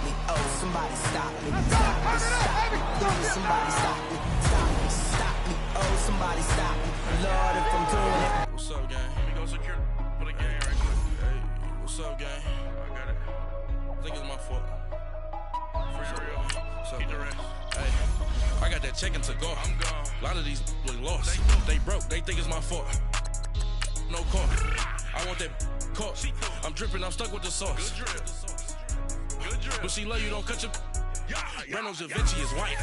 me. Oh, somebody stop me. Stop me, stop me. Please, somebody stop me. Stop me, stop me. Oh, somebody stop me. Lord, if I'm doing it. What's up, gang? Let me go secure for the gang right quick. Hey, what's up, gang? I got it. I think it's my fault. For real. What's up, keep the rest. Hey, I got that check-in to go. I'm gone. A lot of these look lost. They broke. They think it's my fault. No car. I want that car. I'm dripping. I'm stuck with the sauce. Good drip. Good drip. But she love you. Don't cut your. Reynolds Da Vinci is white.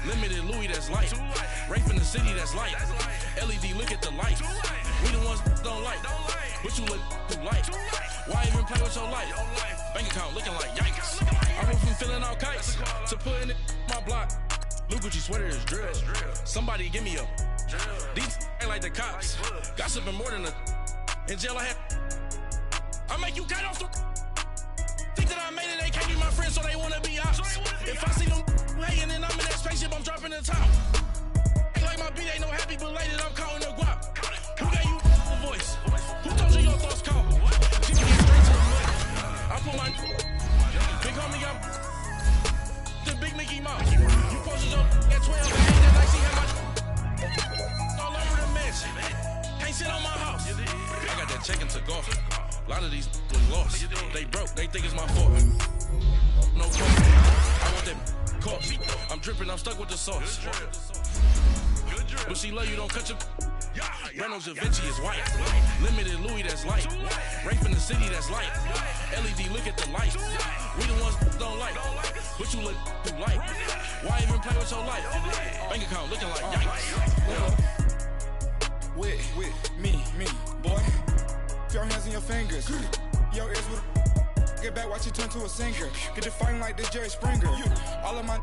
Limited Louis, that's light. Rape in the city, that's light. LED, look at the lights. We the ones don't like. But you look too light. Why even play with your life? Bank account looking like yikes. I went from filling out kites to putting it in my block. Blue Gucci sweater is drill. Somebody give me a. These ain't like the cops. Gossiping more than a. In jail I had. I make you cut off the. Think that I made it, they can't be my friends, so they wanna be ops. If I see them hating and I'm in that spaceship, I'm dropping the top. Ain't like my beat ain't no happy belated, I'm counting the guap. Who gave you the voice? Who told you your thoughts count? She can get straight to the money. I put my big homie got the big Mickey Mouse. You posted your at 12 and ain't that like she had my all over the mansion. Can't sit on my house. I got that check-in to go. A lot of these look lost. They broke, they think it's my fault. No car. I want that car. I'm dripping, I'm stuck with the sauce. But she love you, don't cut your. Reynolds Da Vinci is white. Limited Louis, that's light. Rape in the city, that's light. LED, look at the lights. We the ones don't like. But you look too light. Why even play with your life? Bank account looking like yikes. With me, boy. Your hands and your fingers. Your ears with get back, watch you turn to a singer. Get to fighting like this Jerry Springer. All of my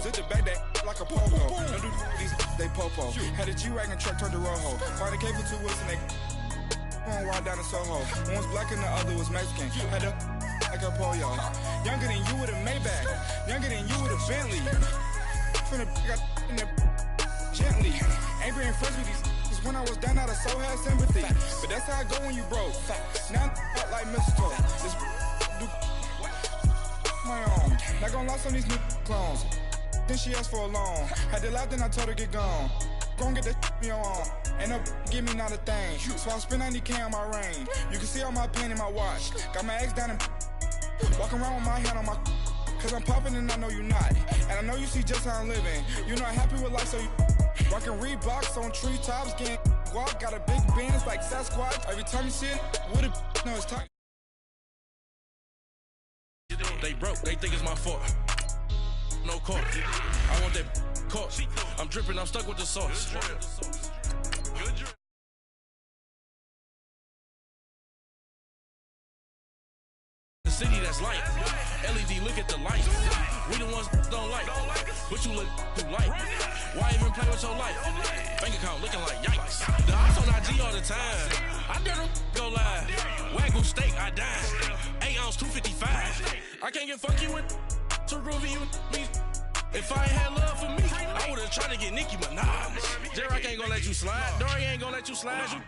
sit the back that like a popo. Don't do these they popo. Had a G-Wagon truck turned to Rojo. Find a cable 2 wheels and they on ride down to Soho. One was black and the other was Mexican. Had a like a pollo. Younger than you with a Maybach. Younger than you with a Bentley. From the got in the gently. Ain't being friends with these. When I was down out of soul had sympathy. But that's how I go when you broke. Now I'm like mistletoe. This do my own. Not gonna lie, some of these new clones. Then she asked for a loan. Had to laugh, then I told her get gone. Gon' get that me on. Ain't no give me not a thing. So I spend 90K on my range. You can see all my pain in my watch. Got my ex down and walking around with my hand on my. Cause I'm popping and I know you not. And I know you see just how I'm living. You're not happy with life, so you. Rockin' Reeboks on treetops, getting guap, got a big Benz like Sasquatch. Every time you see it, with a no, it's time. They broke, they think it's my fault. No car. I want that car. I'm dripping, I'm stuck with the sauce. Good drip. The city that's light. LED, look at the lights. We the ones don't like. But you look too light. Why even play with your life? Bank account looking like yikes. The odds on IG all the time. I dare them go live. Wagyu steak, I dine. 8 ounce, 255. I can't get fuck you with too groovy you me. If I ain't had love for me, I would've tried to get Nicki Minaj. J-Rock ain't gonna let you slide. Dory ain't gonna let you slide. You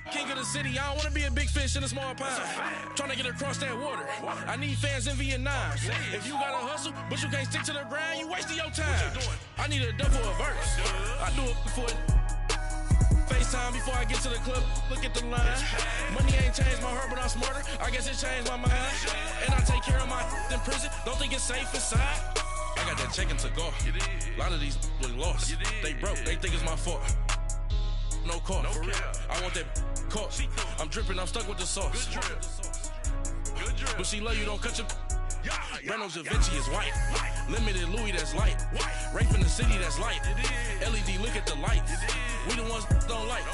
king of the city, I don't wanna be a big fish in a small pond. Trying to get across that water. I need fans in Vietnam. If you gotta hustle, but you can't stick to the grind, you wasting your time. I need a double a verse. I do it before FaceTime before I get to the club. Look at the line. Money ain't changed my heart, but I'm smarter. I guess it changed my mind. And I take care of my in prison. Don't think it's safe inside. I got that check-in to go. A lot of these look lost. They broke. They think it's my fault. No car. I want that car. I'm dripping, I'm stuck with the sauce. But she love you, don't cut your. Reynolds Da Vinci is white. Limited Louis, that's light. Rape in the city, that's light. LED, look at the lights. We the ones don't like.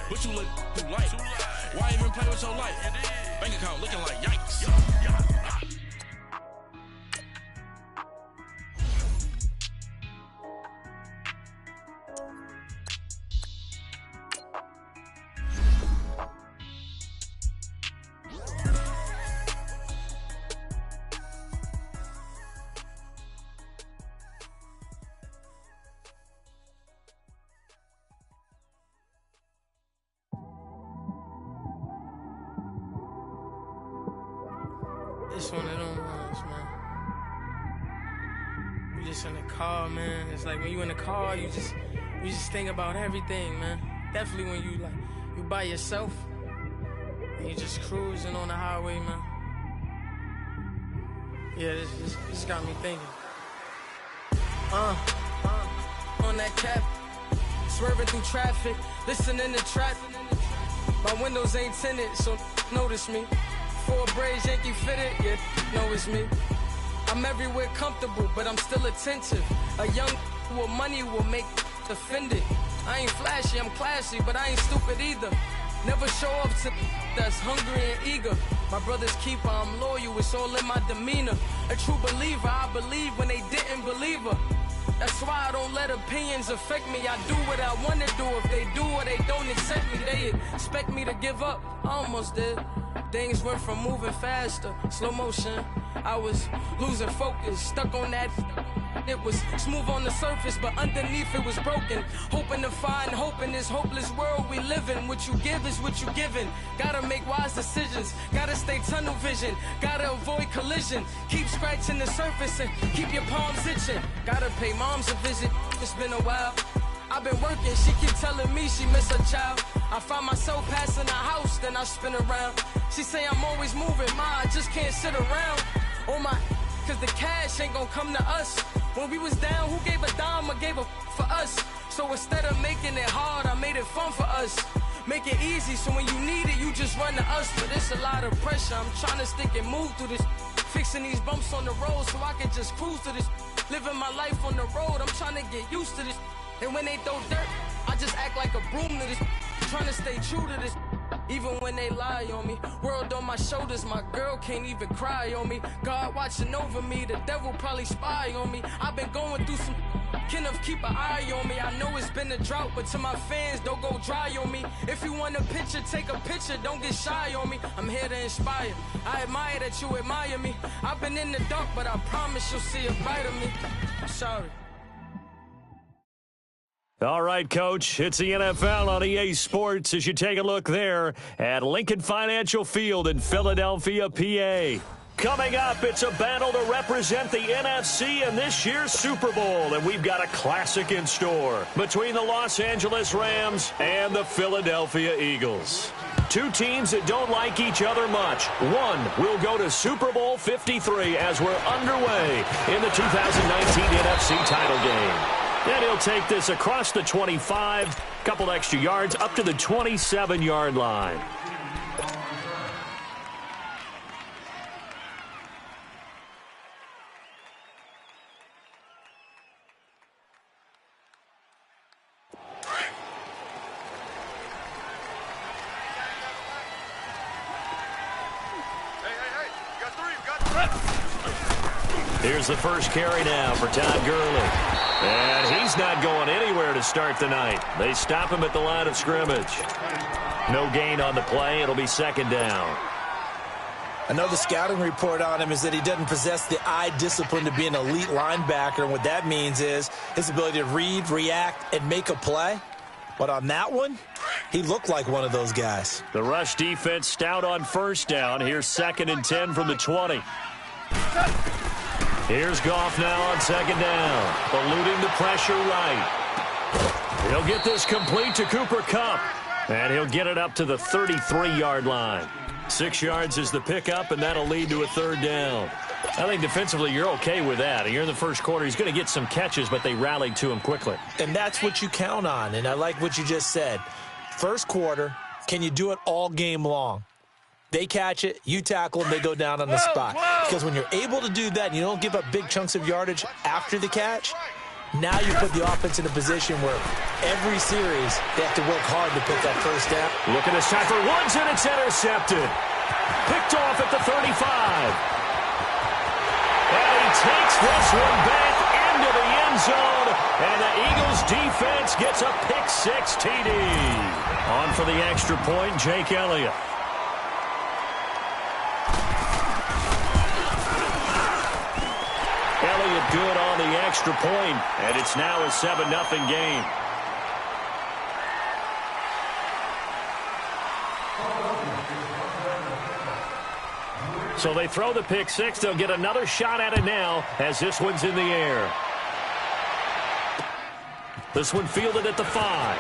But you look too light. Why even play with your life? Bank account looking like yikes. It's one of them ones, man. You just in the car, man. It's like when you in the car, you just think about everything, man. Definitely when you by yourself and you just cruising on the highway, man. Yeah, this got me thinking. On that cap, swerving through traffic, listening to trap. My windows ain't tinted, so notice me. 4 braids, Yankee fitted, yeah, know it's me. I'm everywhere comfortable, but I'm still attentive. A young with money will make offended. I ain't flashy, I'm classy, but I ain't stupid either. Never show up to that's hungry and eager. My brother's keeper, I'm loyal, it's all in my demeanor. A true believer, I believe when they didn't believe her. That's why I don't let opinions affect me. I do what I want to do. If they do or they don't accept me, they expect me to give up. I almost did. Things went from moving faster, slow motion. I was losing focus, stuck on that. It was smooth on the surface, but underneath it was broken. Hoping to find hope in this hopeless world we live in. What you give is what you given. Gotta make wise decisions. Gotta stay tunnel vision. Gotta avoid collision. Keep scratching the surface and keep your palms itching. Gotta pay moms a visit. It's been a while. I've been working. She keep telling me she miss her child. I find myself passing the house, then I spin around. She say I'm always moving. Ma, I just can't sit around. Oh my, cause the cash ain't gonna come to us. When we was down, who gave a dime or gave a for us? So instead of making it hard, I made it fun for us. Make it easy, so when you need it, you just run to us. But it's a lot of pressure, I'm trying to stick and move through this. Fixing these bumps on the road so I can just cruise to this. Living my life on the road, I'm trying to get used to this. And when they throw dirt, I just act like a broom to this. Trying to stay true to this. Even when they lie on me, world on my shoulders, my girl can't even cry on me. God watching over me, the devil probably spy on me. I've been going through some, Kenneth keep an eye on me. I know it's been a drought, but to my fans, don't go dry on me. If you want a picture, take a picture, don't get shy on me. I'm here to inspire, I admire that you admire me. I've been in the dark, but I promise you'll see a bright of me. I'm sorry. All right, Coach, it's the NFL on EA Sports as you take a look there at Lincoln Financial Field in Philadelphia, PA. Coming up, it's a battle to represent the NFC in this year's Super Bowl, and we've got a classic in store between the Los Angeles Rams and the Philadelphia Eagles. Two teams that don't like each other much. One will go to Super Bowl 53 as we're underway in the 2019 NFC title game. And he'll take this across the 25, couple extra yards, up to the 27-yard line. Here's the first carry now for Todd Gurley. And he's not going anywhere to start the night. They stop him at the line of scrimmage. No gain on the play. It'll be second down. I know the scouting report on him is that he doesn't possess the eye discipline to be an elite linebacker. And what that means is his ability to read, react, and make a play. But on that one, he looked like one of those guys. The rush defense stout on first down. Here's 2nd and 10 from the 20. Here's Goff now on second down. Eluding the pressure right. He'll get this complete to Cooper Kupp. And he'll get it up to the 33-yard line. 6 yards is the pickup, and that'll lead to a third down. I think defensively you're okay with that. Here in the first quarter, he's going to get some catches, but they rallied to him quickly. And that's what you count on, and I like what you just said. First quarter, can you do it all game long? They catch it, you tackle them, they go down on the spot. Because when you're able to do that and you don't give up big chunks of yardage after the catch, now you put the offense in a position where every series they have to work hard to pick that first down. Looking to start for Woods, and it's intercepted. Picked off at the 35. And he takes this one back into the end zone, and the Eagles defense gets a pick-6 TD. On for the extra point, Jake Elliott. Elliott good on the extra point, and it's now a 7-0 game. So they throw the pick six. They'll get another shot at it now as this one's in the air. This one fielded at the 5.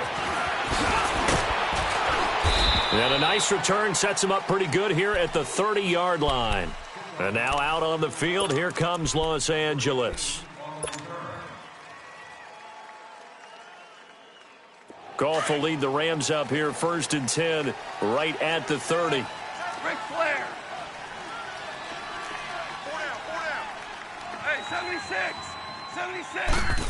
And a nice return sets him up pretty good here at the 30-yard line. And now out on the field, here comes Los Angeles. Goff will lead the Rams up here, 1st and 10, right at the 30. Ric Flair. 4 down. Hey, 76. 76.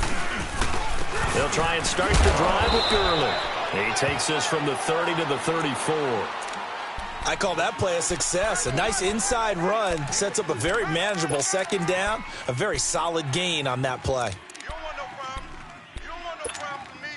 They'll try and start the drive with Gurley. He takes this from the 30 to the 34. I call that play a success. A nice inside run sets up a very manageable 2nd down. A very solid gain on that play. You don't want no problem. You don't want no problem from me.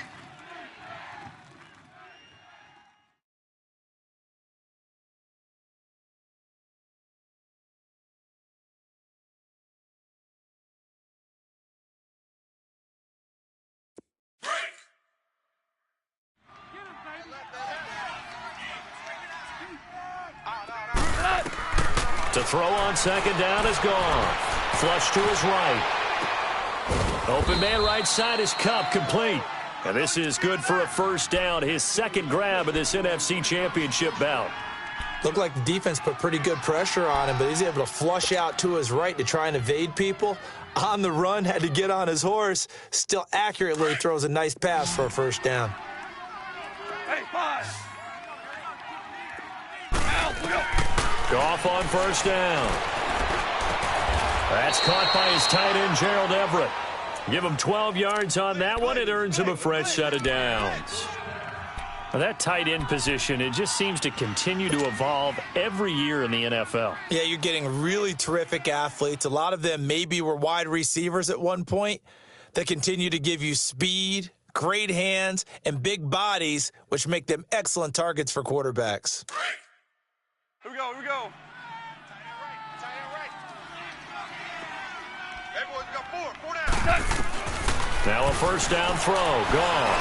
To throw on 2nd down is gone. Flush to his right. Open man right side is Cup, complete. And this is good for a 1st down, his 2nd grab of this NFC Championship bout. Looked like the defense put pretty good pressure on him, but he's able to flush out to his right to try and evade people. On the run, had to get on his horse. Still accurately throws a nice pass for a 1st down. Hey, 5. Goff on 1st down. That's caught by his tight end, Gerald Everett. Give him 12 yards on that one. It earns him a fresh set of downs. Now that tight end position, it just seems to continue to evolve every year in the NFL. Yeah, you're getting really terrific athletes. A lot of them maybe were wide receivers at one point that continue to give you speed, great hands, and big bodies, which make them excellent targets for quarterbacks. Here we go. Tight end right. Hey, boys, we got 4 down. Now a 1st down throw, gone.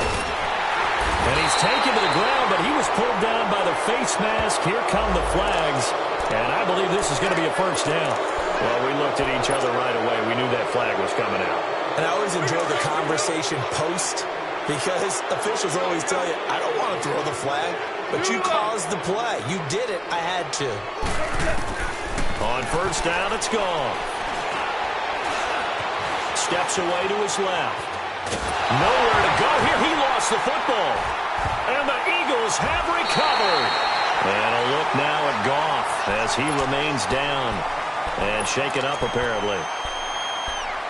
And he's taken to the ground, but he was pulled down by the face mask. Here come the flags, and I believe this is going to be a 1st down. Well, we looked at each other right away. We knew that flag was coming out. And I always enjoy the conversation post because officials always tell you, I don't want to throw the flag. But you caused the play. You did it. I had to. On 1st down, it's gone. Steps away to his left. Nowhere to go here. He lost the football. And the Eagles have recovered. And a look now at Goff as he remains down and shaken up apparently.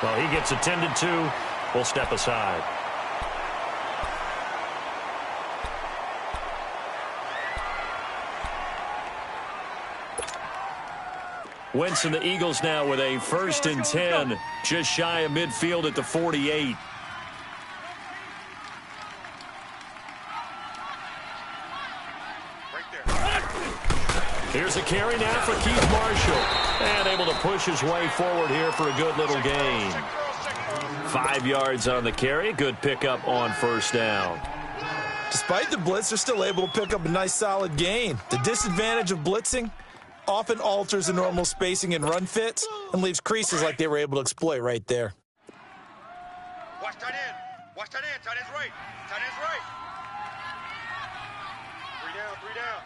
Well, he gets attended to. We'll step aside. Wentz and the Eagles now with a 1st and 10, just shy of midfield at the 48. Here's a carry now for Keith Marshall. And able to push his way forward here for a good little gain. 5 yards on the carry. Good pickup on 1st down. Despite the blitz, they're still able to pick up a nice solid gain. The disadvantage of blitzing often alters the normal spacing and run fits and leaves creases like they were able to exploit right there. Watch tight end. Tight end's right. 3 down.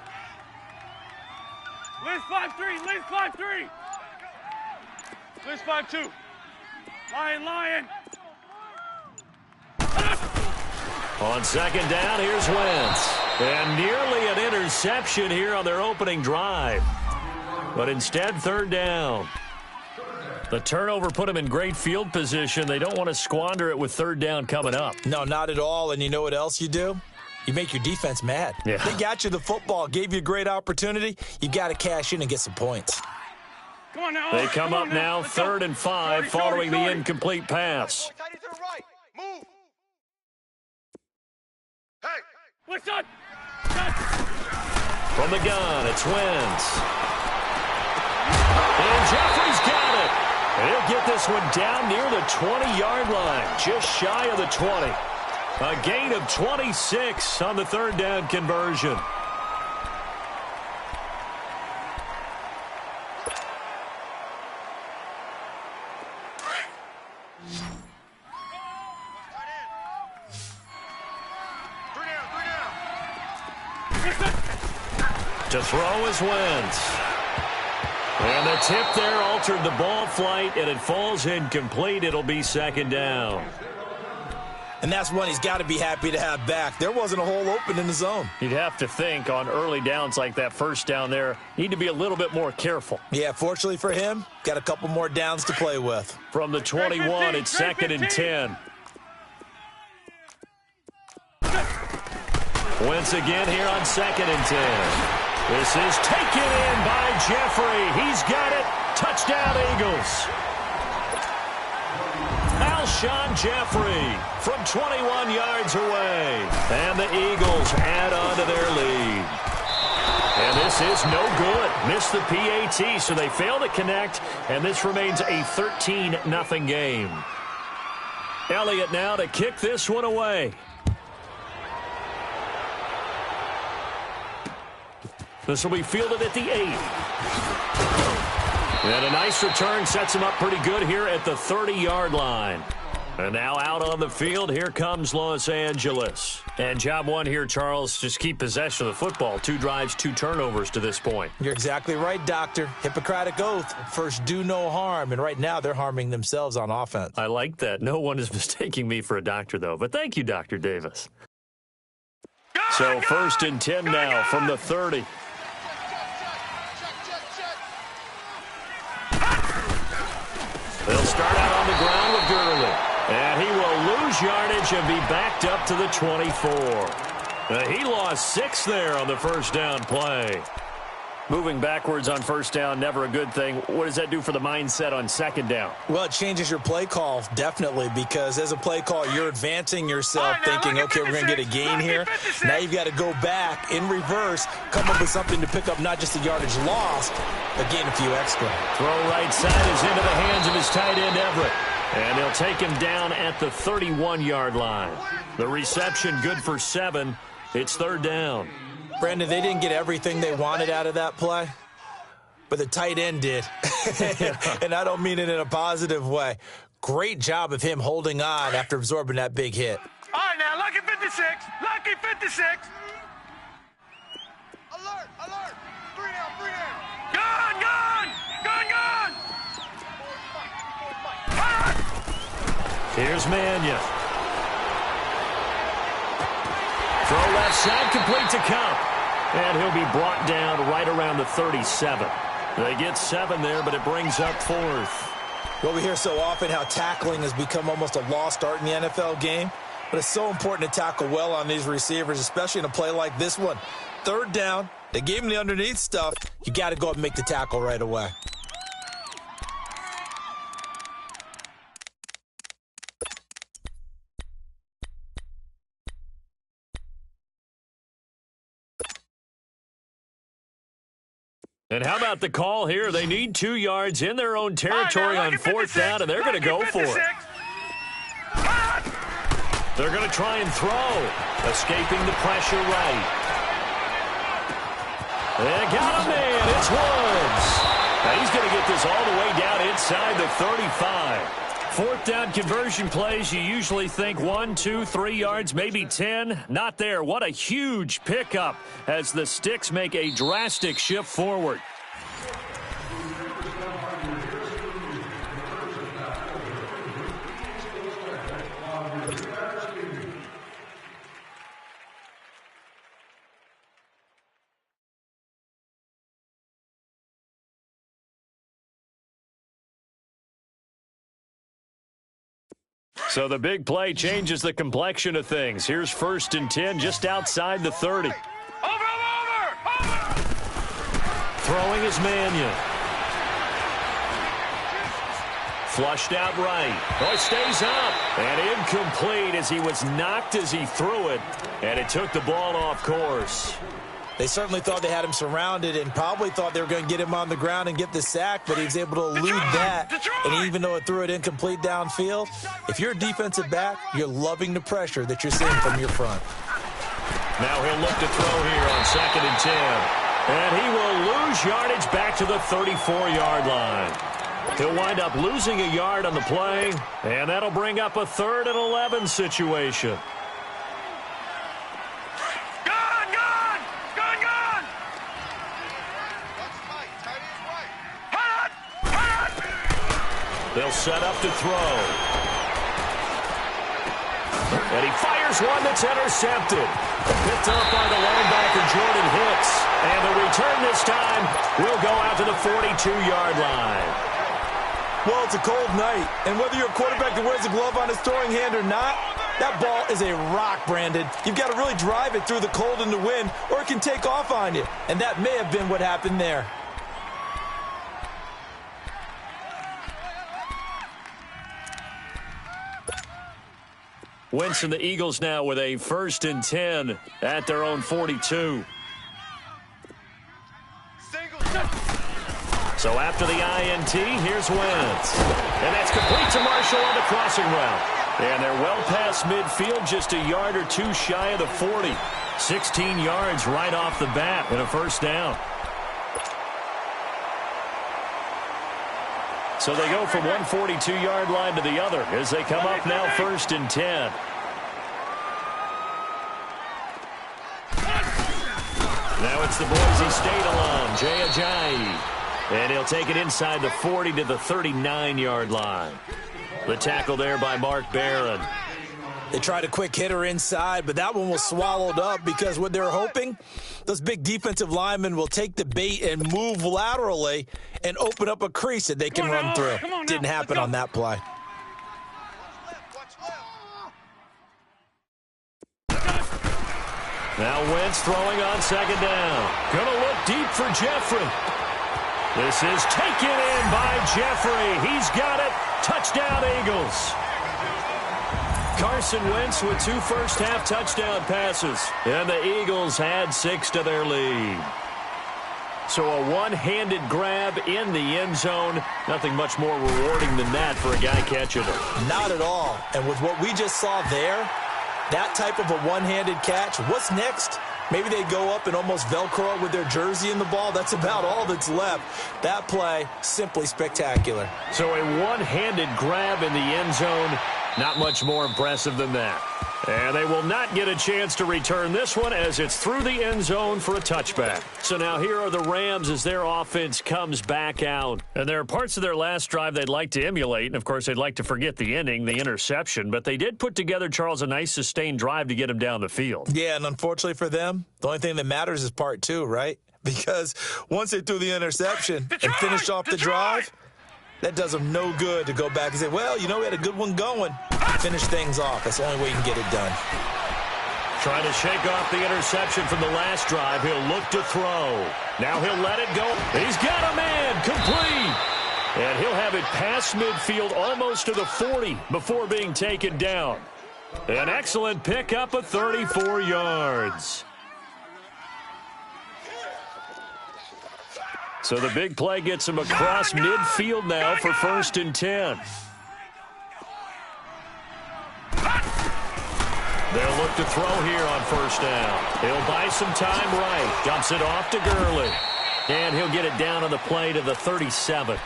Liz 5-3. Liz 5-2. Lion. On 2nd down, here's Wentz. And nearly an interception here on their opening drive. But instead, 3rd down. The turnover put them in great field position. They don't want to squander it with 3rd down coming up. No, not at all. And you know what else you do? You make your defense mad. Yeah. They got you the football, gave you a great opportunity. You got to cash in and get some points. Come on now. They come up now, 3rd and 5, following the incomplete pass. Tight end to the right. Move. Hey. What's up? From the gun, it's Wentz. And Jeffrey's got it. And he'll get this one down near the 20-yard line, just shy of the 20. A gain of 26 on the 3rd down conversion. To throw is Wentz. And the tip there altered the ball flight, and it falls incomplete. It'll be second down. And that's one he's got to be happy to have back. There wasn't a hole open in the zone. You'd have to think on early downs like that first down there, need to be a little bit more careful. Yeah, fortunately for him, got a couple more downs to play with. From the 21, it's second and 10. Wentz again here on second and 10. This is taken in by Jeffrey. He's got it. Touchdown, Eagles. Alshon Jeffrey from 21 yards away. And the Eagles add on to their lead. And this is no good. Missed the PAT, so they fail to connect, and this remains a 13-0 game. Elliott now to kick this one away. This will be fielded at the 8. And a nice return sets him up pretty good here at the 30-yard line. And now out on the field, here comes Los Angeles. And job one here, Charles, just keep possession of the football. 2 drives, 2 turnovers to this point. You're exactly right, Doctor. Hippocratic oath. First, do no harm. And right now, they're harming themselves on offense. I like that. No one is mistaking me for a doctor, though. But thank you, Dr. Davis. So first and 10 now from the 30. They'll start out on the ground with Gurley. And he will lose yardage and be backed up to the 24. He lost 6 there on the first down play. Moving backwards on first down, never a good thing. What does that do for the mindset on second down? Well, it changes your play call, definitely, because as a play call, you're advancing yourself thinking, okay, we're going to get a gain here. Now you've got to go back in reverse, come up with something to pick up not just the yardage lost, but gain a few extra. Throw right side is into the hands of his tight end, Everett. And they'll take him down at the 31-yard line. The reception good for 7. It's third down. Brandon, they didn't get everything they wanted out of that play, but the tight end did. And I don't mean it in a positive way. Great job of him holding on after absorbing that big hit. All right, now, lucky 56. Lucky 56. Alert, alert. 3 down, 3 down. Gone, gone. Gone, gone. Here's Mannion. Throw left side, complete to Cup. And he'll be brought down right around the 37. They get 7 there, but it brings up 4th. Well, we hear so often how tackling has become almost a lost art in the NFL game. But it's so important to tackle well on these receivers, especially in a play like this one. Third down, they gave him the underneath stuff. You got to go up and make the tackle right away. And how about the call here? They need 2 yards in their own territory on 4th down, and they're going to go for it. They're going to try and throw. Escaping the pressure right. They got a man. It's Woods. Now he's going to get this all the way down inside the 35. 4th down conversion plays, you usually think 1, 2, 3 yards, maybe 10. Not there. What a huge pickup as the Sticks make a drastic shift forward. So the big play changes the complexion of things. Here's 1st and 10 just outside the 30. Over. Throwing is Mannion. Flushed out right. Oh, it stays up. And incomplete as he was knocked as he threw it. And it took the ball off course. They certainly thought they had him surrounded and probably thought they were going to get him on the ground and get the sack, but he was able to elude that. And even though it threw it incomplete downfield, if you're a defensive back, you're loving the pressure that you're seeing from your front. Now he'll look to throw here on 2nd and 10. And he will lose yardage back to the 34-yard line. He'll wind up losing a yard on the play, and that'll bring up a 3rd and 11 situation. They'll set up to throw. And he fires one that's intercepted. Picked up by the linebacker, Jordan Hicks. And the return this time will go out to the 42-yard line. Well, it's a cold night, and whether you're a quarterback that wears a glove on his throwing hand or not, that ball is a rock, Brandon. You've got to really drive it through the cold and the wind, or it can take off on you. And that may have been what happened there. Wentz and the Eagles now with a 1st and 10 at their own 42. So after the INT, here's Wentz. And that's complete to Marshall on the crossing route. And they're well past midfield, just a yard or two shy of the 40. 16 yards right off the bat and a 1st down. So they go from one 42-yard line to the other as they come up now 1st and 10. Now it's the Boise State alum, Jay Ajayi. And he'll take it inside the 40 to the 39-yard line. The tackle there by Mark Barron. They tried a quick hitter inside, but that one was swallowed up because what they're hoping, those big defensive linemen will take the bait and move laterally and open up a crease that they can run through. Didn't happen on that play. Now Wentz throwing on 2nd down. Gonna look deep for Jeffrey. This is taken in by Jeffrey. He's got it. Touchdown, Eagles. Carson Wentz with 2 first-half touchdown passes. And the Eagles had 6 to their lead. So a one-handed grab in the end zone. Nothing much more rewarding than that for a guy catching it. Not at all. And with what we just saw there, that type of a one-handed catch, what's next? Maybe they go up and almost Velcro it with their jersey in the ball. That's about all that's left. That play, simply spectacular. So a one-handed grab in the end zone, not much more impressive than that. And they will not get a chance to return this one as it's through the end zone for a touchback. So now here are the Rams as their offense comes back out. And there are parts of their last drive they'd like to emulate. And, of course, they'd like to forget the ending, the interception. But they did put together, Charles, a nice sustained drive to get him down the field. Yeah, and unfortunately for them, the only thing that matters is part 2, right? Because once they threw the interception and finished off the drive, that does them no good to go back and say, well, you know, we had a good one going. Finish things off. That's the only way you can get it done. Trying to shake off the interception from the last drive. He'll look to throw. Now he'll let it go. He's got a man. Complete. And he'll have it past midfield almost to the 40 before being taken down. An excellent pickup of 34 yards. So the big play gets him across midfield now for 1st and 10. They'll look to throw here on 1st down. He'll buy some time right. Dumps it off to Gurley. And he'll get it down on the play to the 37.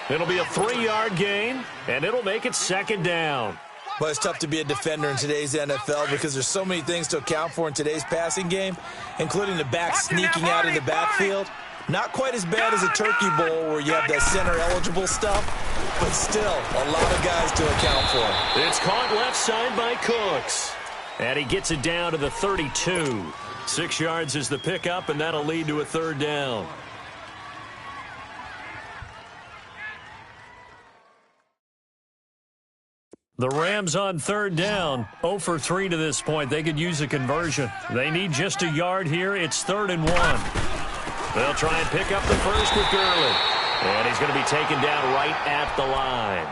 It'll be a 3-yard gain, and it'll make it 2nd down. Well, it's tough to be a defender in today's NFL because there's so many things to account for in today's passing game, including the back sneaking out in the backfield. Not quite as bad as a turkey bowl where you have that center-eligible stuff, but still a lot of guys to account for. It's caught left side by Cooks. And he gets it down to the 32. 6 yards is the pickup, and that'll lead to a 3rd down. The Rams on 3rd down, 0 for 3 to this point. They could use a conversion. They need just a yard here. It's 3rd and 1. They'll try and pick up the first with Gurley. And he's going to be taken down right at the line.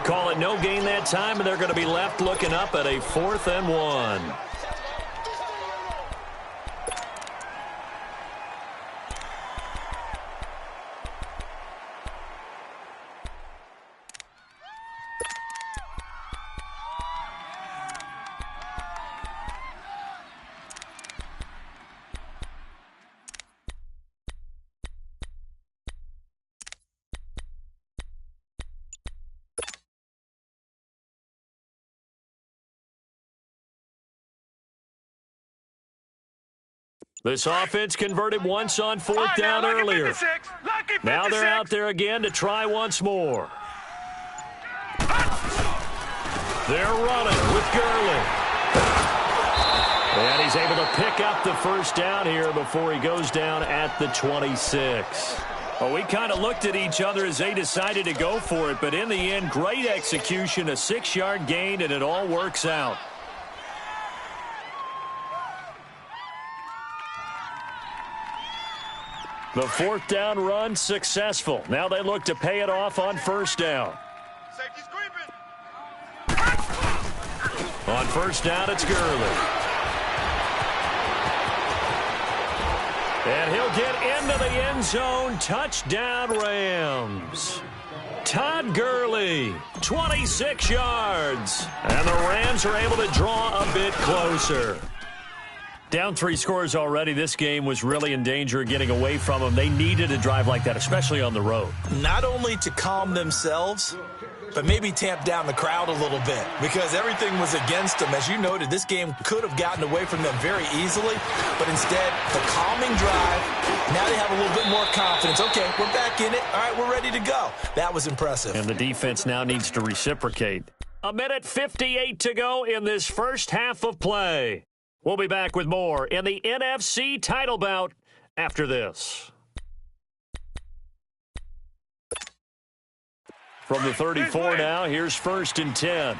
Call it no gain that time, and they're going to be left looking up at a 4th and 1. This offense converted once on 4th down earlier. Now they're out there again to try once more. They're running with Gurley. And he's able to pick up the first down here before he goes down at the 26. Well, we kind of looked at each other as they decided to go for it, but in the end, great execution, a 6-yard gain, and it all works out. The 4th down run successful. Now they look to pay it off on 1st down. Safety's creeping. On 1st down, it's Gurley. And he'll get into the end zone. Touchdown, Rams. Todd Gurley, 26 yards. And the Rams are able to draw a bit closer. Down 3 scores already. This game was really in danger of getting away from them. They needed a drive like that, especially on the road. Not only to calm themselves, but maybe tamp down the crowd a little bit because everything was against them. As you noted, this game could have gotten away from them very easily, but instead, the calming drive, now they have a little bit more confidence. Okay, we're back in it. All right, we're ready to go. That was impressive. And the defense now needs to reciprocate. 1:58 to go in this first half of play. We'll be back with more in the NFC title bout after this. From the 34 now, here's 1st and 10.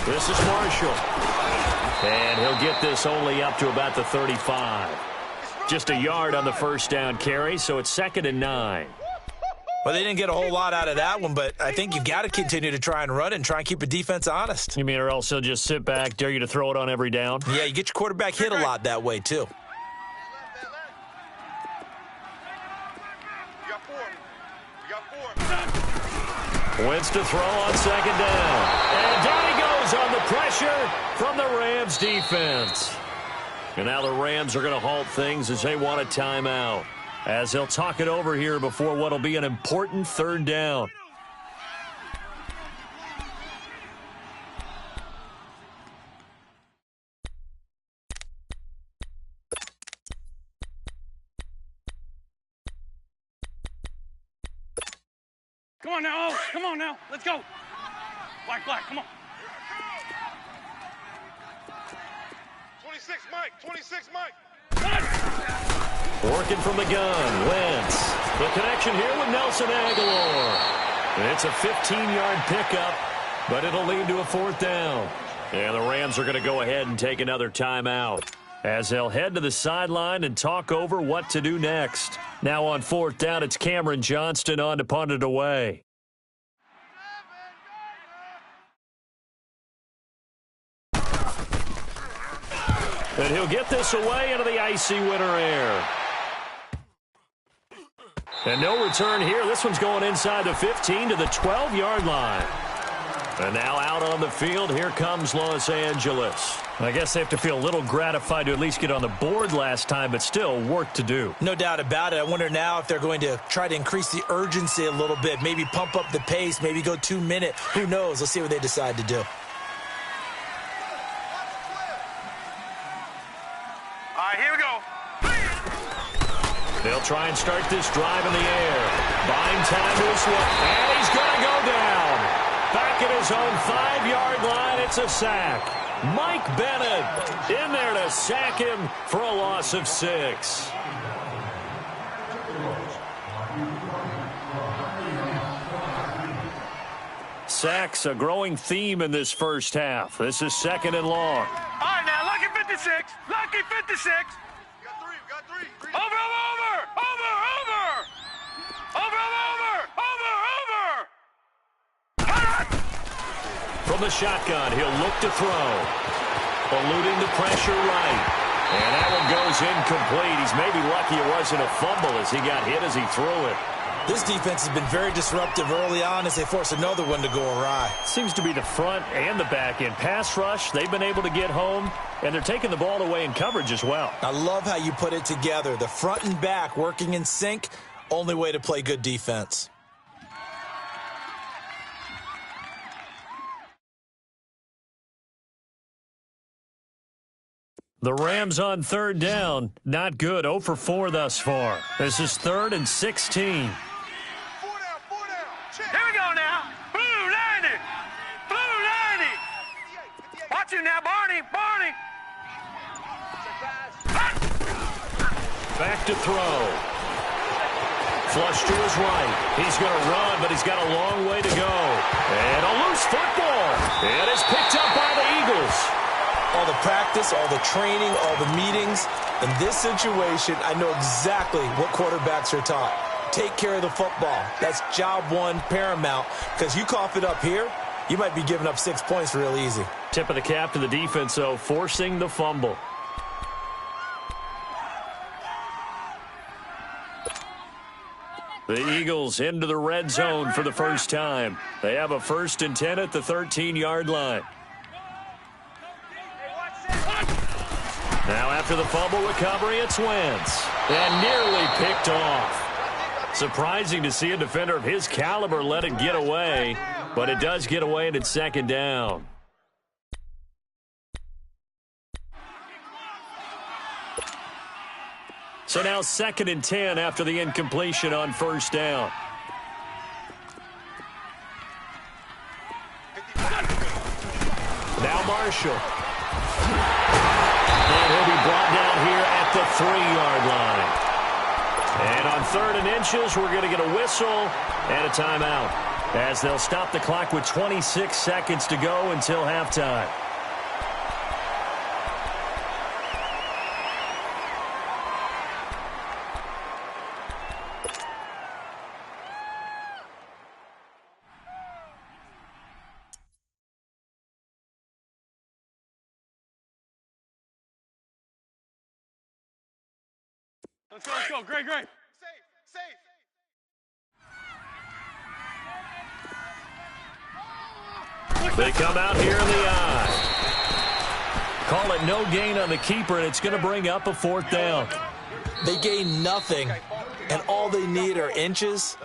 This is Marshall. And he'll get this only up to about the 35. Just a yard on the 1st down carry, so it's 2nd and 9. Well, they didn't get a whole lot out of that one, but I think you've got to continue to try and run and try and keep a defense honest. You mean, or else they'll just sit back, dare you to throw it on every down? Yeah, you get your quarterback hit a lot that way, too. You got 4. Wentz to throw on 2nd down. And down he goes on the pressure from the Rams defense. And now the Rams are going to halt things as they want a timeout, as they'll talk it over here before what will be an important 3rd down. Come on now, oh, come on now, let's go. Black, come on. 26, Mike. 26, Mike. Working from the gun, Wentz. The connection here with Nelson Aguilar. And it's a 15-yard pickup, but it'll lead to a 4th down. And the Rams are going to go ahead and take another timeout, as they'll head to the sideline and talk over what to do next. Now on 4th down, it's Cameron Johnston on to punt it away. And he'll get this away into the icy winter air. And no return here. This one's going inside the 15 to the 12-yard line. And now out on the field, here comes Los Angeles. I guess they have to feel a little gratified to at least get on the board last time, but still work to do. No doubt about it. I wonder now if they're going to try to increase the urgency a little bit, maybe pump up the pace, maybe go 2-minute. Who knows? Let's see what they decide to do. All right, here we go. They'll try and start this drive in the air. Buying time to his left, and he's going to go down. Back at his own 5-yard line, it's a sack. Mike Bennett in there to sack him for a loss of 6. Sacks, a growing theme in this first half. This is 2nd and long. All right, now, lucky 56. Lucky 56. We got 3. We got 3. Over. From the shotgun, he'll look to throw. Eluding the pressure right. And that one goes incomplete. He's maybe lucky it wasn't a fumble as he got hit as he threw it. This defense has been very disruptive early on as they force another one to go awry. Seems to be the front and the back end. Pass rush, they've been able to get home, and they're taking the ball away in coverage as well. I love how you put it together. The front and back working in sync, only way to play good defense. The Rams on third down. Not good. 0 for 4 thus far. This is 3rd and 16. 4 down, 4 down. Check. Here we go now. Blue 90. Blue 90. Watch you now, Barney. Barney. Back to throw. Flush to his right. He's going to run, but he's got a long way to go. And a loose football. It is picked up by the Eagles. All the practice, all the training, all the meetings. In this situation, I know exactly what quarterbacks are taught. Take care of the football. That's job one, paramount, because you cough it up here, you might be giving up 6 points real easy. Tip of the cap to the defense, though, forcing the fumble. The Eagles into the red zone for the first time. They have a 1st and 10 at the 13-yard line. Now after the fumble recovery, it's Wentz. And nearly picked off. Surprising to see a defender of his caliber let it get away, but it does get away and it's 2nd down. So now 2nd and 10 after the incompletion on 1st down. Now Marshall. And he'll be brought down here at the 3-yard line. And on 3rd and inches, we're going to get a whistle and a timeout, as they'll stop the clock with 26 seconds to go until halftime. Let's go. Great. Safe, safe. They come out here in the eye. Call it no gain on the keeper, and it's going to bring up a 4th down. They gain nothing, and all they need are inches.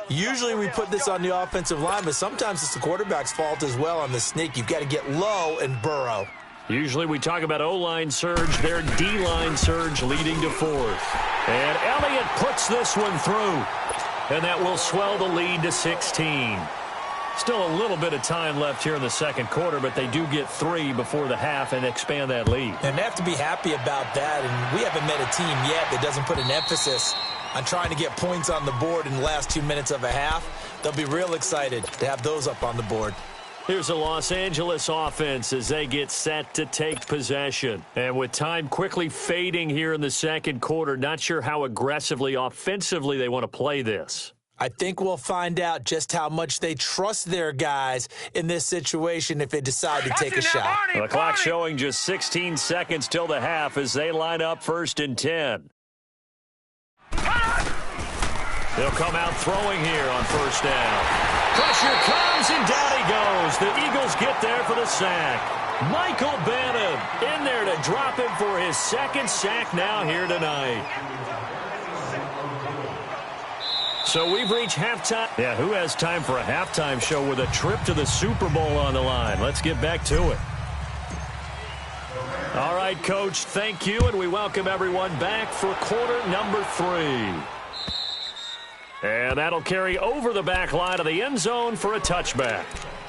Usually we put this on the offensive line, but sometimes it's the quarterback's fault as well on the sneak. You've got to get low and burrow. Usually we talk about O-line surge, their D-line surge leading to 4th. And Elliott puts this one through, and that will swell the lead to 16. Still a little bit of time left here in the 2nd quarter, but they do get 3 before the half and expand that lead. And they have to be happy about that, and we haven't met a team yet that doesn't put an emphasis on trying to get points on the board in the last 2 minutes of a half. They'll be real excited to have those up on the board. Here's a Los Angeles offense as they get set to take possession. And with time quickly fading here in the 2nd quarter, not sure how aggressively, offensively they want to play this. I think we'll find out just how much they trust their guys in this situation if they decide to take a shot. The clock showing just 16 seconds till the half as they line up 1st and 10. They'll come out throwing here on 1st down. Pressure comes, and down he goes. The Eagles get there for the sack. Michael Bannon in there to drop him for his 2nd sack now here tonight. So we've reached halftime. Yeah, who has time for a halftime show with a trip to the Super Bowl on the line? Let's get back to it. All right, Coach, thank you, and we welcome everyone back for quarter number 3. And that'll carry over the back line of the end zone for a touchback.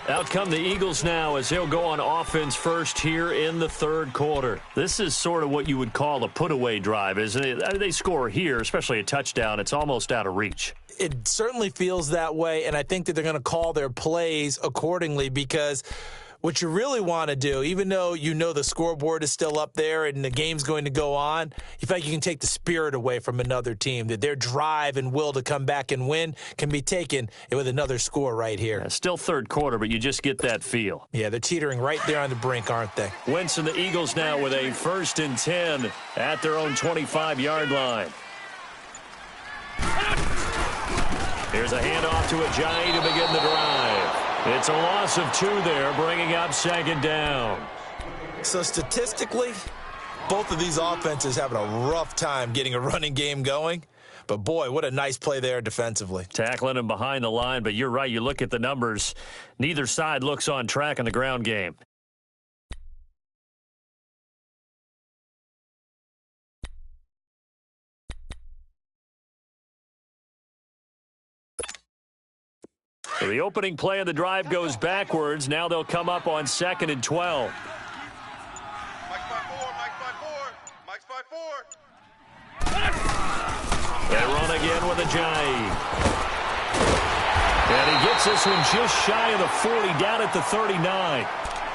Out come the Eagles now as they'll go on offense first here in the 3rd quarter. This is sort of what you would call a put-away drive, isn't it? They score here, especially a touchdown. It's almost out of reach. It certainly feels that way, and I think that they're going to call their plays accordingly because what you really want to do, even though you know the scoreboard is still up there and the game's going to go on, you feel like you can take the spirit away from another team, that their drive and will to come back and win can be taken with another score right here. Yeah, still 3rd quarter, but you just get that feel. Yeah, they're teetering right there on the brink, aren't they? Wentz and the Eagles now with a 1st and 10 at their own 25-yard line. Here's a handoff to Ajayi to begin the drive. It's a loss of 2 there, bringing up 2nd down. So statistically, both of these offenses having a rough time getting a running game going. But, boy, what a nice play there defensively. Tackling him behind the line, but you're right. You look at the numbers. Neither side looks on track in the ground game. So the opening play of the drive goes backwards. Now they'll come up on 2nd and 12. Mike's 5-4, Mike's 5-4, Mike's 5-4. They run again with Ajayi. And he gets this one just shy of the 40, down at the 39.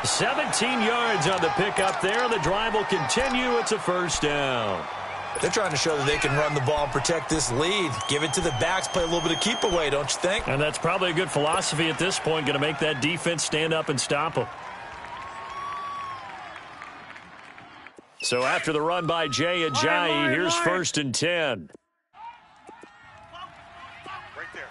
17 yards on the pickup there. The drive will continue. It's a first down. They're trying to show that they can run the ball and protect this lead. Give it to the backs, play a little bit of keep away, don't you think? And that's probably a good philosophy at this point, going to make that defense stand up and stop them. So after the run by Jay Ajayi, here's 1st and 10. Right there,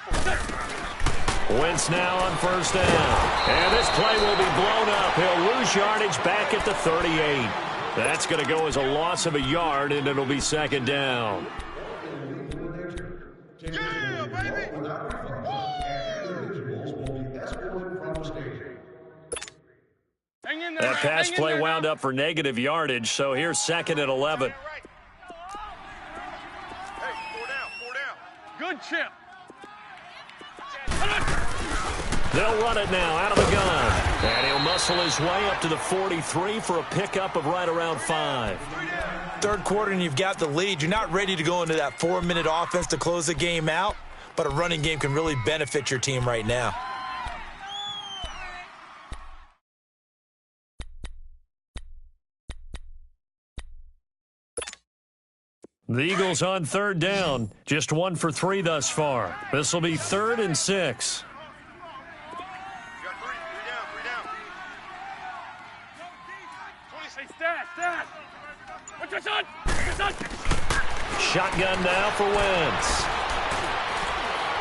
54. Wentz now on 1st down. And this play will be blown up. He'll lose yardage back at the 38. That's going to go as a loss of a yard, and it'll be 2nd down. Yeah, baby! Hang in there, That pass hang in play there wound now. up for negative yardage, so here's 2nd and 11. Hey, 4 down, 4 down. Good chip. They'll run it now out of the gun. And he'll muscle his way up to the 43 for a pickup of right around 5. Third quarter and you've got the lead. You're not ready to go into that 4-minute offense to close the game out, but a running game can really benefit your team right now. The Eagles on 3rd down. Just 1 for 3 thus far. This will be 3rd and 6. You got 3 down, 3 down. Hey, Stats. What's your son? Shotgun now for Wentz.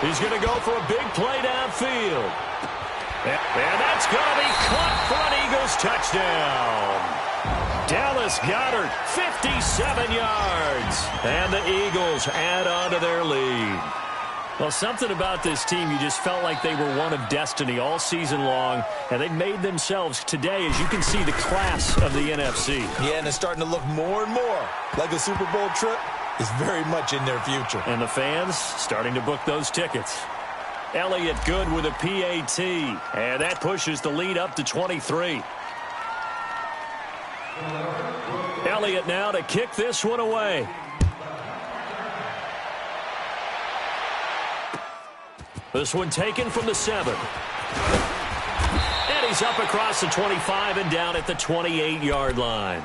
He's going to go for a big play downfield. And that's going to be caught for an Eagles touchdown. Dallas Goedert, 57 yards. And the Eagles add on to their lead. Well, something about this team, you just felt like they were one of destiny all season long, and they made themselves today, as you can see, the class of the NFC. Yeah, and it's starting to look more and more like a Super Bowl trip is very much in their future. And the fans starting to book those tickets. Elliott good with a PAT, and that pushes the lead up to 23. Elliott now to kick this one away. This one taken from the 7. And he's up across the 25 and down at the 28-yard line.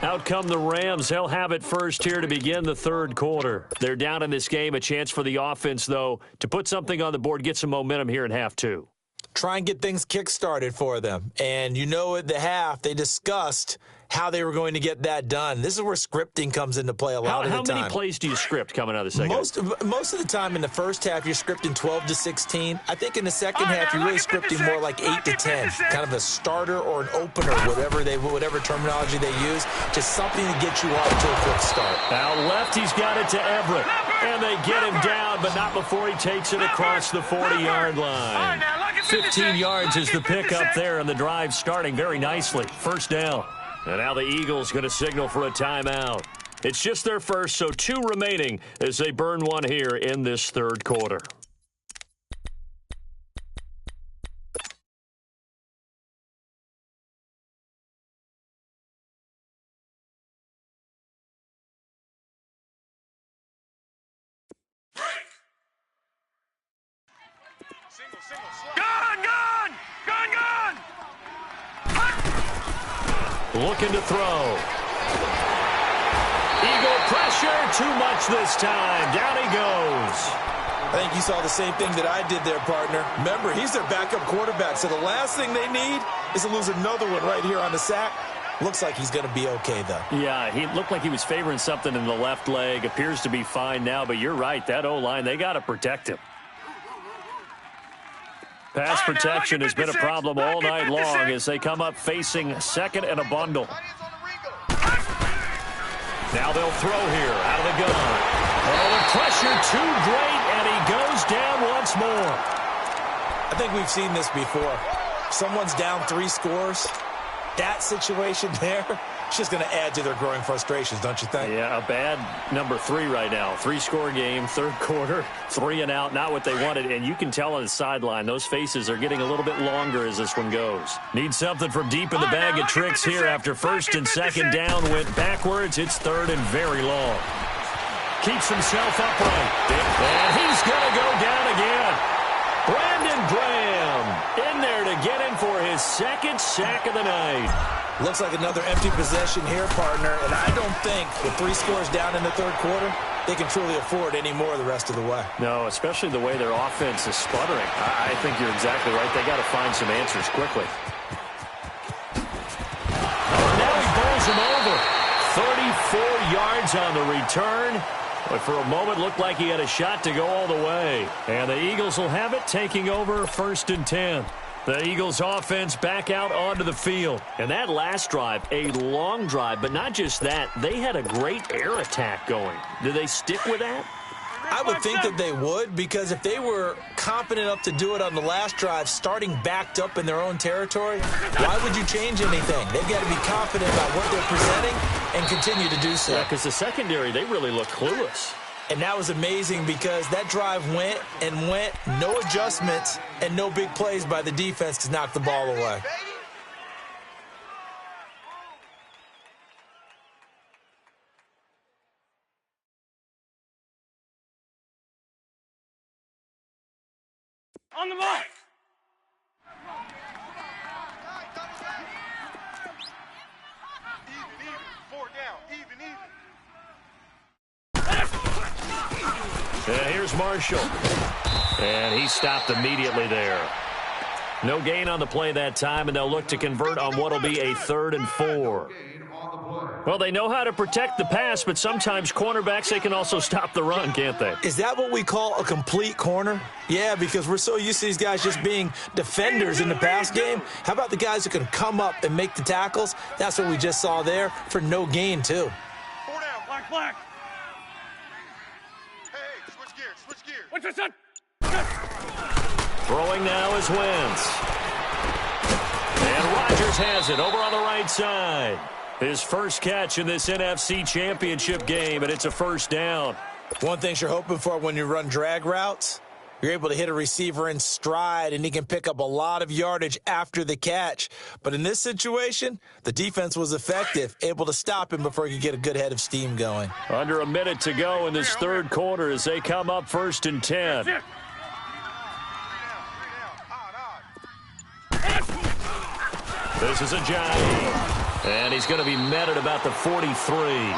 Out come the Rams. They'll have it first here to begin the 3rd quarter. They're down in this game. A chance for the offense, though, to put something on the board, get some momentum here in half 2. Try and get things kick-started for them. And you know at the half, they discussed how they were going to get that done. This is where scripting comes into play a lot of the time. How many plays do you script coming out of the second? Most of the time in the first half, you're scripting 12 to 16. I think in the second half, you're really scripting more like 8 to 10. Kind of a starter or an opener, whatever terminology they use. Just something to get you off to a quick start. Out left, he's got it to Everett. And they get him down, but not before he takes it across the 40-yard line. 15 yards is the pickup there, and the drive starting very nicely. First down. And now the Eagles going to signal for a timeout. It's just their first, so 2 remaining as they burn one here in this 3rd quarter. Looking to throw. Eagle pressure, too much this time. Down he goes. I think you saw the same thing that I did there, partner. Remember, he's their backup quarterback, so the last thing they need is to lose another one right here on the sack. Looks like he's going to be okay, though. Yeah, he looked like he was favoring something in the left leg. Appears to be fine now, but you're right. That O-line, they got to protect him. Pass protection has been a problem all night long as they come up facing 2nd and a bundle. Now they'll throw here out of the gun. Oh, the pressure too great, and he goes down once more. I think we've seen this before. Someone's down 3 scores. That situation there, it's just going to add to their growing frustrations, don't you think? Yeah, a bad number 3 right now. 3-score game, third quarter, 3 and out, not what they wanted. And you can tell on the sideline, those faces are getting a little bit longer as this one goes. Need something from deep in the bag of tricks here after first and second down went backwards. It's third and very long. Keeps himself upright. And he's going to go down again. Brandon Graham in there to get him for his second sack of the night. Looks like another empty possession here, partner, and I don't think with 3 scores down in the third quarter, they can truly afford any more the rest of the way. No, especially the way their offense is sputtering. I think you're exactly right. They got to find some answers quickly. Now he bowls him over. 34 yards on the return. But for a moment, looked like he had a shot to go all the way. And the Eagles will have it, taking over first and 10. The Eagles offense back out onto the field. And that last drive, a long drive, but not just that. They had a great air attack going. Do they stick with that? I would think that they would, because if they were competent enough to do it on the last drive, starting backed up in their own territory, why would you change anything? They've got to be confident about what they're presenting and continue to do so. Yeah, because the secondary, they really look clueless. And that was amazing because that drive went and went, no adjustments and no big plays by the defense to knock the ball away. On the mark. Even. 4 down. Even. And here's Marshall. And he stopped immediately there. No gain on the play that time, and they'll look to convert on what will be a 3rd and 4. Well, they know how to protect the pass, but sometimes cornerbacks, they can also stop the run, can't they? Is that what we call a complete corner? Yeah, because we're so used to these guys just being defenders in the pass game. How about the guys who can come up and make the tackles? That's what we just saw there for no gain, too. 4 down. Black. Hey, switch gears. What's this on? Throwing now is Wentz. And Rodgers has it over on the right side. His first catch in this NFC Championship game, and it's a first down. One thing you're hoping for when you run drag routes, you're able to hit a receiver in stride, and he can pick up a lot of yardage after the catch. But in this situation, the defense was effective, able to stop him before he could get a good head of steam going. Under a minute to go in this third quarter as they come up first and 10. 3 down. Odd. This is a Johnny. And he's going to be met at about the 43.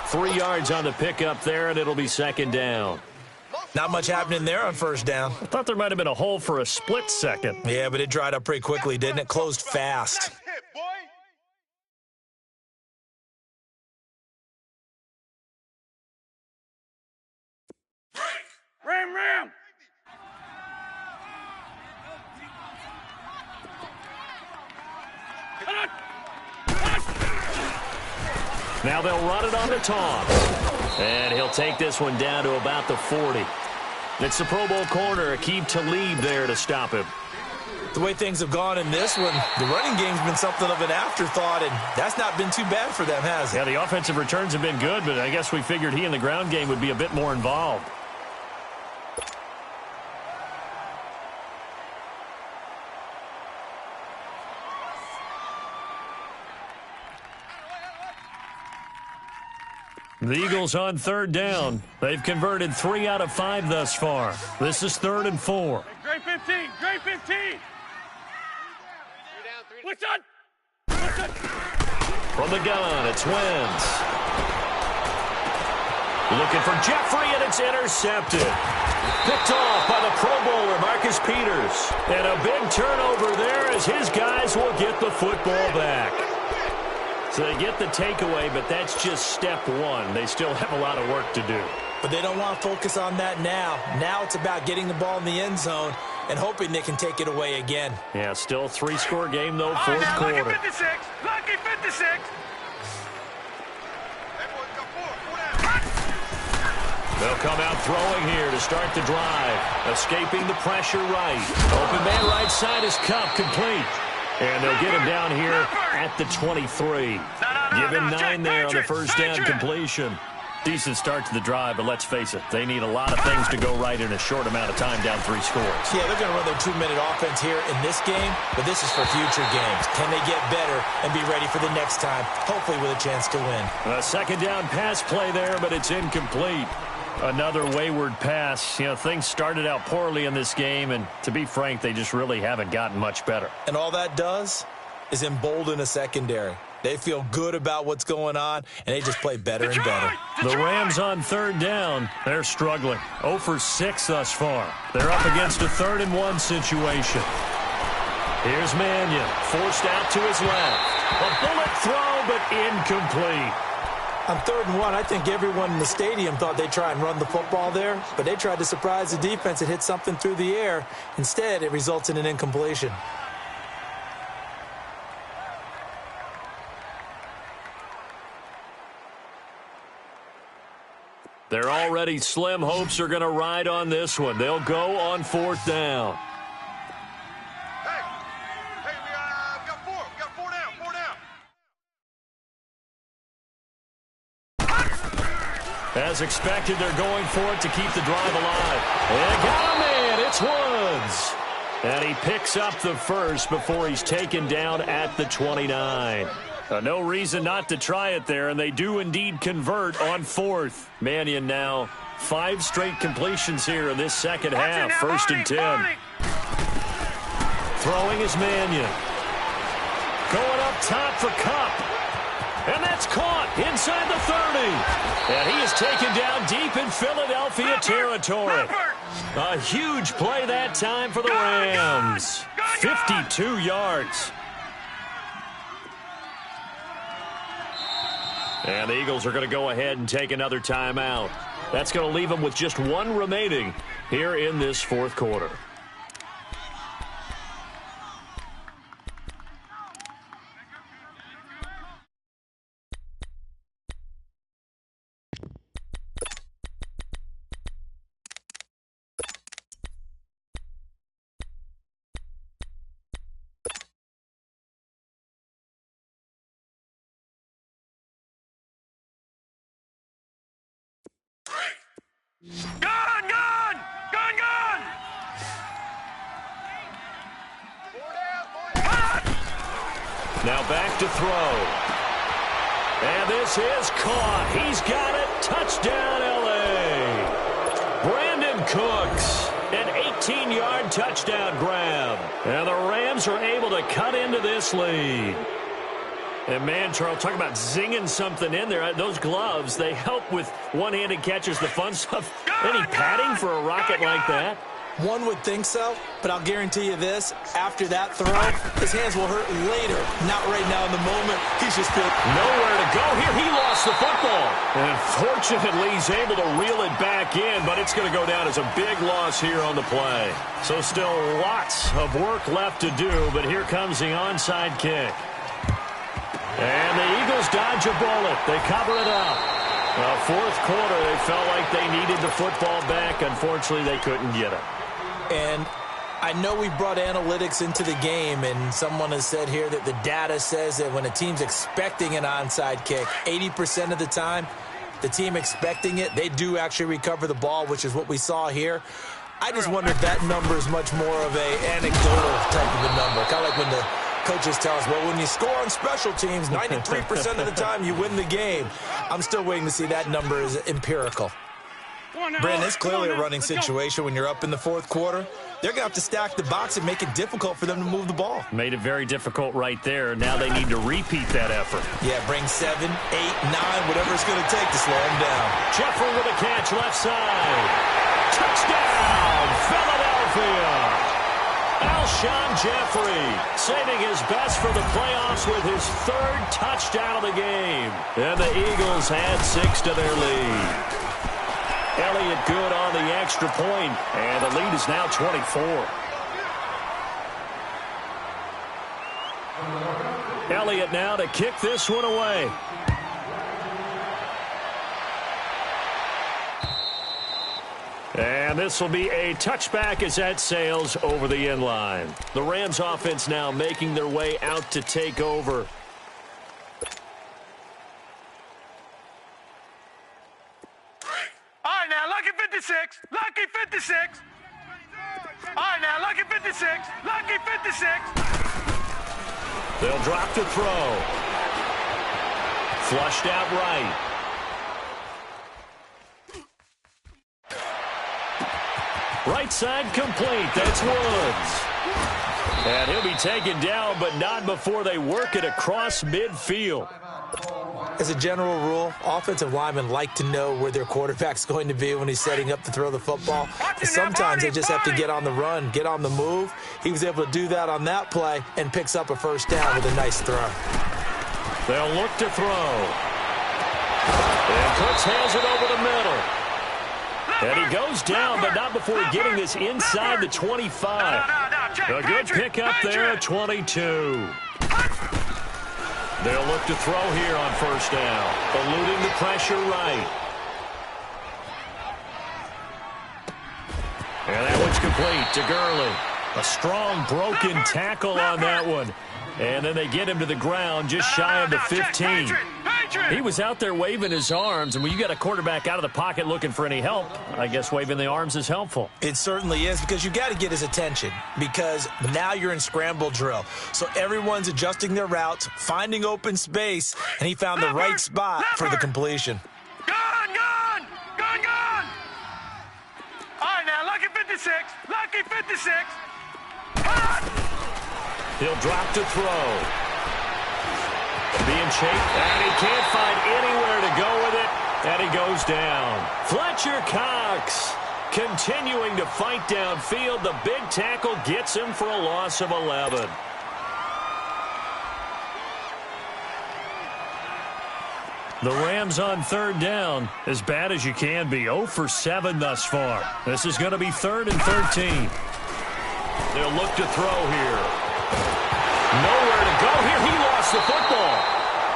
3 yards on the pickup there, and it'll be second down. Not much happening there on first down. I thought there might have been a hole for a split second. Yeah, but it dried up pretty quickly, didn't it? Closed fast. Hit, boy. Ram. Now they'll run it on the toss. And he'll take this one down to about the 40. It's the Pro Bowl corner, Aqib Talib there to stop him. The way things have gone in this one, the running game's been something of an afterthought, and that's not been too bad for them, has it? Yeah, the offensive returns have been good, but I guess we figured he in the ground game would be a bit more involved. The Eagles on third down. They've converted 3 out of 5 thus far. This is 3rd and 4. Great 15. What's on? From the gun, it's Wentz. Looking for Jeffrey, and it's intercepted. Picked off by the Pro Bowler, Marcus Peters. And a big turnover there as his guys will get the football back. So they get the takeaway, but that's just step one. They still have a lot of work to do. But they don't want to focus on that now. Now it's about getting the ball in the end zone and hoping they can take it away again. Yeah, still 3-score game, though, fourth quarter. Lucky 56. Lucky 56. They'll come out throwing here to start the drive. Escaping the pressure right. Open man right side is Cup complete. And they'll get him down here at the 23. Not Give him 9 there on the first down completion. Decent start to the drive, but let's face it, they need a lot of things to go right in a short amount of time, down 3 scores. Yeah, they're going to run their 2-minute offense here in this game, but this is for future games. Can they get better and be ready for the next time, hopefully with a chance to win? A second down pass play there, but it's incomplete. Another wayward pass. You know, things started out poorly in this game, and to be frank, they just really haven't gotten much better. And all that does is embolden a secondary. They feel good about what's going on, and they just play better and better. The Rams on third down. They're struggling. 0 for 6 thus far. They're up against a 3rd and 1 situation. Here's Mannion, forced out to his left. A bullet throw, but incomplete. On 3rd and 1, I think everyone in the stadium thought they'd try and run the football there, but they tried to surprise the defense and hit something through the air. Instead, it results in an incompletion. Their already slim hopes are going to ride on this one. They'll go on 4th down. Hey, we got 4. We got 4 down. 4 down. As expected, they're going for it to keep the drive alive. And got a man. It's Woods. And he picks up the first before he's taken down at the 29. No reason not to try it there, and they do indeed convert on 4th. Mannion now 5 straight completions here in this second half. 1st and 10. Throwing is Mannion. Going up top for Cup. And that's caught inside the 30. And he is taken down deep in Philadelphia territory. A huge play that time for the Rams. 52 yards. And the Eagles are going to go ahead and take another timeout. That's going to leave them with just 1 remaining here in this 4th quarter. Gun! Gun! Gun! Gun! Now back to throw. And this is caught. He's got it. Touchdown, L.A. Brandon Cooks. An 18-yard touchdown grab. And the Rams are able to cut into this lead. And, man, Charles, talk about zinging something in there. Those gloves, they help with one-handed catches, the fun stuff. Any padding for a rocket like that? One would think so, but I'll guarantee you this. After that throw, his hands will hurt later. Not right now in the moment. He's just feeling nowhere to go here. He lost the football. And fortunately, he's able to reel it back in, but it's going to go down as a big loss here on the play. So still lots of work left to do, but here comes the onside kick. And the Eagles dodge a bullet. They cover it up. Well, 4th quarter, they felt like they needed the football back. Unfortunately, they couldn't get it. And I know we brought analytics into the game, and someone has said here that the data says that when a team's expecting an onside kick, 80% of the time, the team expecting it, they do actually recover the ball, which is what we saw here. I just wonder if that number is much more of an anecdotal type of a number. Kind of like when the coaches tell us, well, when you score on special teams, 93% of the time you win the game. I'm still waiting to see that number is empirical. Brandon, it's clearly a running situation when you're up in the 4th quarter. They're going to have to stack the box and make it difficult for them to move the ball. Made it very difficult right there. Now they need to repeat that effort. Yeah, bring 7, 8, 9, whatever it's going to take to slow them down. Jeffrey with a catch left side. Touchdown, Philadelphia. Alshon Jeffrey saving his best for the playoffs with his 3rd touchdown of the game. And the Eagles add 6 to their lead. Elliott good on the extra point, and the lead is now 24. Elliott now to kick this one away. And this will be a touchback as that sails over the end line. The Rams offense now making their way out to take over. Lucky 56. Lucky 56. All right, now, lucky 56. Lucky 56. They'll drop to throw. Flushed out right. Right side complete. That's Woods. And he'll be taken down, but not before they work it across midfield. As a general rule, offensive linemen like to know where their quarterback's going to be when he's setting up to throw the football. Sometimes they just have to get on the run, get on the move. He was able to do that on that play and picks up a first down with a nice throw. They'll look to throw. And Cooks hands it over the middle. And he goes down, but not before getting this inside the 25. A good pickup there, 22. They'll look to throw here on first down, eluding the pressure right. And that one's complete to Gurley. A strong broken tackle on that one. And then they get him to the ground just shy of the 15. He was out there waving his arms, and when you got a quarterback out of the pocket looking for any help, I guess waving the arms is helpful. It certainly is, because you got to get his attention, because now you're in scramble drill. So everyone's adjusting their routes, finding open space, and he found the right spot for the completion. Gone! All right, now, lucky 56. Lucky 56. He'll drop to throw. Being chased, and he can't find anywhere to go with it, and he goes down. Fletcher Cox continuing to fight downfield. The big tackle gets him for a loss of 11. The Rams on third down, as bad as you can be, 0 for 7 thus far. This is going to be 3rd and 13. They'll look to throw here. Nowhere to go here. He lost the football.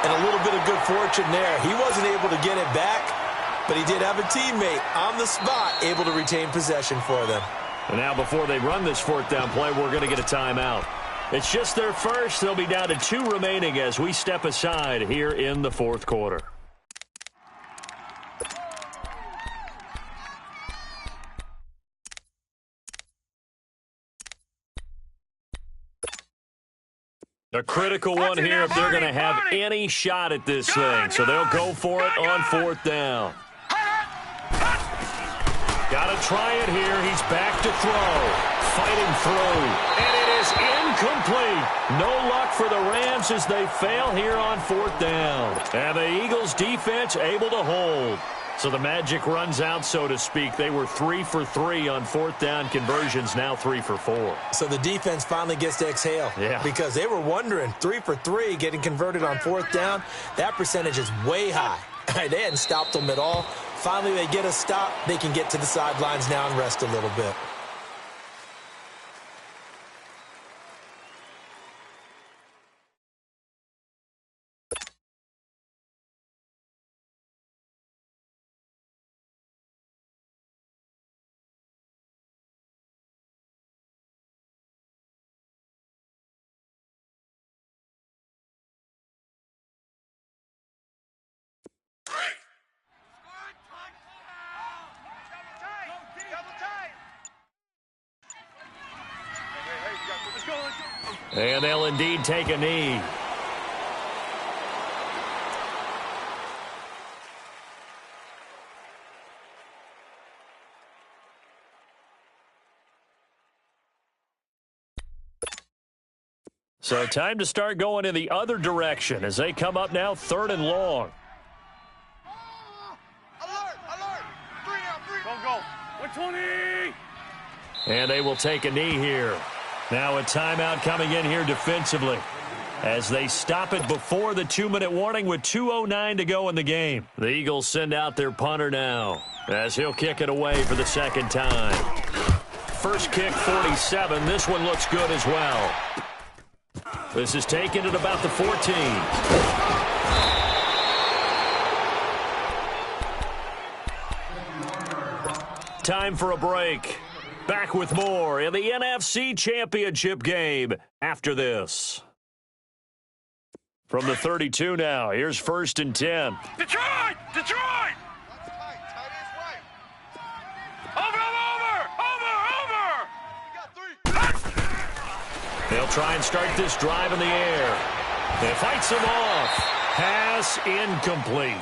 And a little bit of good fortune there. He wasn't able to get it back, but he did have a teammate on the spot able to retain possession for them. And now before they run this 4th down play, we're going to get a timeout. It's just their first. They'll be down to 2 remaining as we step aside here in the 4th quarter. A critical one here if they're going to have any shot at this thing. So they'll go for it on 4th down. Got to try it here. He's back to throw. Fighting through. And it is incomplete. No luck for the Rams as they fail here on 4th down. And the Eagles defense able to hold. So the magic runs out, so to speak. They were 3 for 3 on 4th down conversions, now 3 for 4. So the defense finally gets to exhale. Yeah. Because they were wondering, 3 for 3 getting converted on 4th down. That percentage is way high. They hadn't stopped them at all. Finally, they get a stop. They can get to the sidelines now and rest a little bit. And they'll indeed take a knee. So time to start going in the other direction as they come up now 3rd and long. Alert! 3 now, 3. Go. 120. And they will take a knee here. Now a timeout coming in here defensively as they stop it before the 2-minute warning with 2:09 to go in the game. The Eagles send out their punter now as he'll kick it away for the 2nd time. First kick, 47. This one looks good as well. This is taken at about the 14. Time for a break. Back with more in the NFC Championship game after this. From the 32 now, here's 1st and 10. Detroit! They'll try and start this drive in the air. They fights him off. Pass incomplete.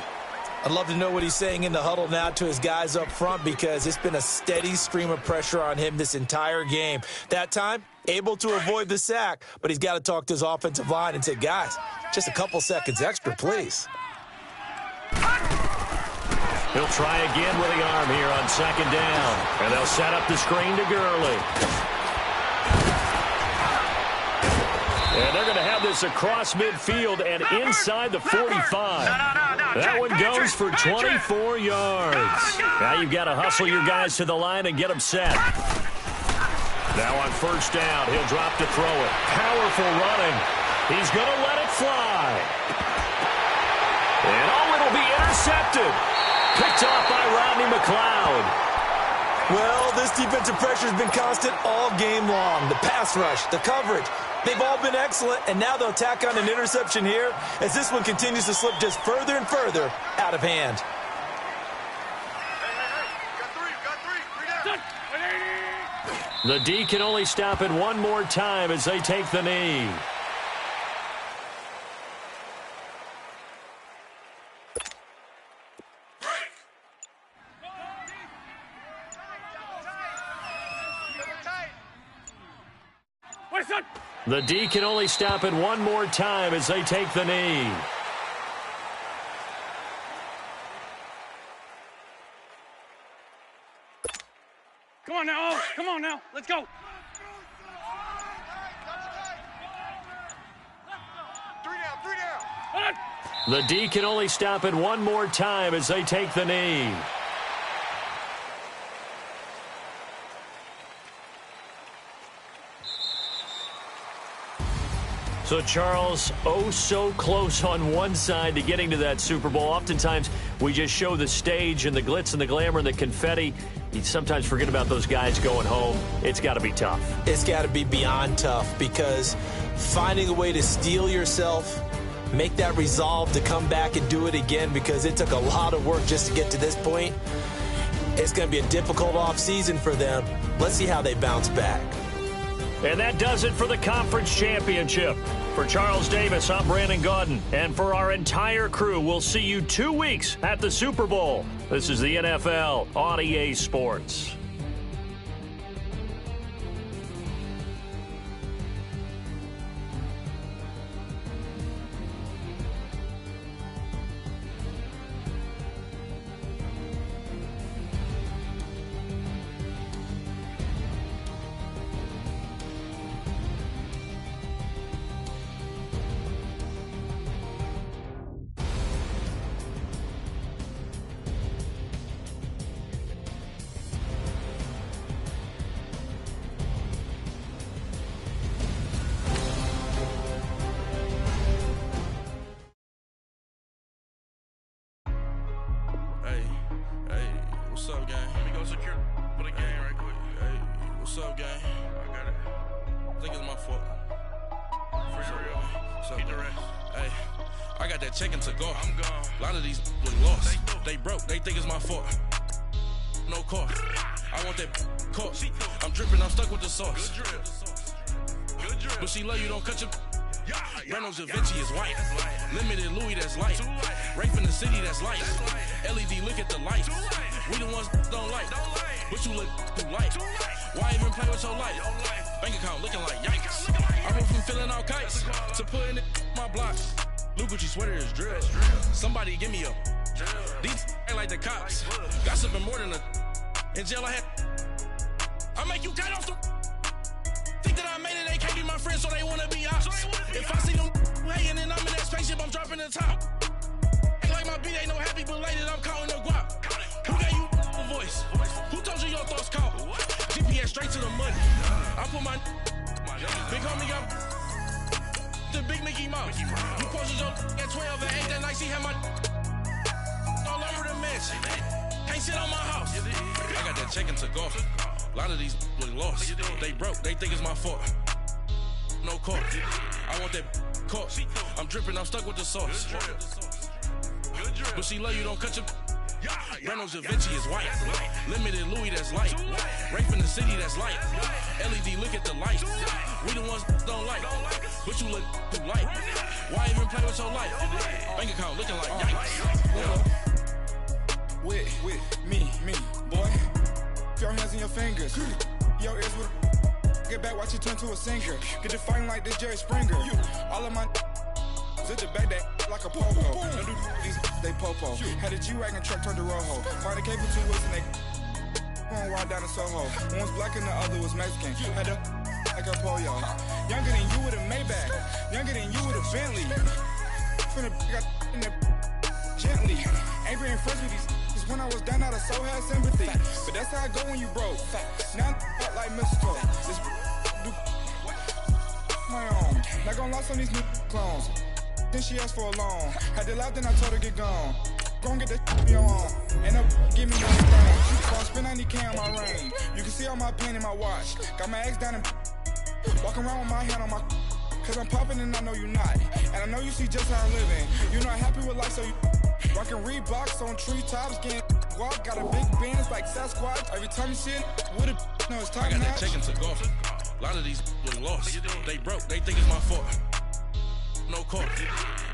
I'd love to know what he's saying in the huddle now to his guys up front, because it's been a steady stream of pressure on him this entire game. That time, able to avoid the sack, but he's got to talk to his offensive line and say, guys, just a couple seconds extra, please. He'll try again with the arm here on second down. And they'll set up the screen to Gurley. And they're going to have this across midfield and inside the 45. That one goes for 24 yards. Now you've got to hustle your guys to the line and get them set. Now on first down, he'll drop to throw it. Powerful running. He's going to let it fly. And it'll be intercepted. Picked off by Rodney McLeod. Well, this defensive pressure has been constant all game long. The pass rush, the coverage, they've all been excellent, and now they'll tack on an interception here as this one continues to slip just further and further out of hand. The D can only stop it one more time as they take the knee. The D can only stop it one more time as they take the knee. Come on now, come on now, let's go. 3 down, 3 down. The D can only stop it one more time as they take the knee. So, Charles, oh so close on one side to getting to that Super Bowl. Oftentimes, we just show the stage and the glitz and the glamour and the confetti. You sometimes forget about those guys going home. It's got to be tough. It's got to be beyond tough, because finding a way to steel yourself, make that resolve to come back and do it again, because it took a lot of work just to get to this point. It's going to be a difficult offseason for them. Let's see how they bounce back. And that does it for the conference championship. For Charles Davis, I'm Brandon Gaudin. And for our entire crew, we'll see you 2 weeks at the Super Bowl. This is the NFL on EA Sports. What's up, gang? Let me go secure for the game right quick. Hey, what's up, gang? I got it. I think it's my fault. For real. What's up, gang? Hey, I got that chicken to go. I'm gone. A lot of these was lost. They broke. They think it's my fault. No car. I want that caught. I'm dripping. I'm stuck with the sauce. Good drip. But she love you. Don't cut your... Breno Da Vinci is white. Limited Louis, that's light. Rape in the city, that's light. LED, look at the light. We the ones don't like. But you look too light. Why even play with your life? Bank account looking like yikes. I went from filling out kites to putting it my blocks. Blue Gucci sweater is drill. Somebody give me a. These ain't like the cops. Gossiping more than a. In jail I had. I make you cut off the. Think that I made it, they can't be my friends, so they wanna be ops. If I see them hating and I'm in that spaceship, I'm dropping the top. Ain't like my beat, ain't no happy belated, I'm counting the guap. Who gave you a voice? Who told you your thoughts count? GPS straight to the money. I put my big homie up the big Mickey Mouse. You posted your at 12 and 8 that night, she had my all over the mansion. Can't sit on my house. I got that chicken to go. A lot of these look lost. They broke. They think it's my fault. No car. I want that caught. I'm dripping. I'm stuck with the sauce. But she love you. Don't cut your... Reynolds Da Vinci is white. Limited Louis that's light. Rape in the city that's light. LED look at the light. We the ones don't like. But you look too light. Why even play with your life? Bank account looking like yikes. With me, boy. Your hands in your fingers. Your ears with get back, watch you turn to a singer. Get to fighting like this Jerry Springer. All of my zip the back that like a popo. Don't do these they popo. Had a G-Wagon truck turned to Rojo. Find a cable 2 wheels and they going wild down in Soho. One was black and the other was Mexican. Had a like a pollo. Younger than you with a Maybach. Younger than you with a Bentley. Finna got in the gently. Ain't been friends with these. Cause when I was down, I so had sympathy. But that's how I go when you broke. Now I'm like mistletoe. This do my own. Not gonna lost on these new clones. Then she asked for a loan. Had to laugh, then I told her get gone. Gon' get that me on. Ain't no give me no thing. So I spend 90K on my ring. You can see all my pain in my watch. Got my ex down and walking around with my hand on my. Cause I'm popping and I know you not. And I know you see just how I'm living. You're not happy with life, so you rockin' Reeboks on treetops, getting guap. Got a big bands like Sasquatch. Every time you see it, with it, no, it's time. I got that check into golf. A lot of these was lost. They broke, they think it's my fault. No court.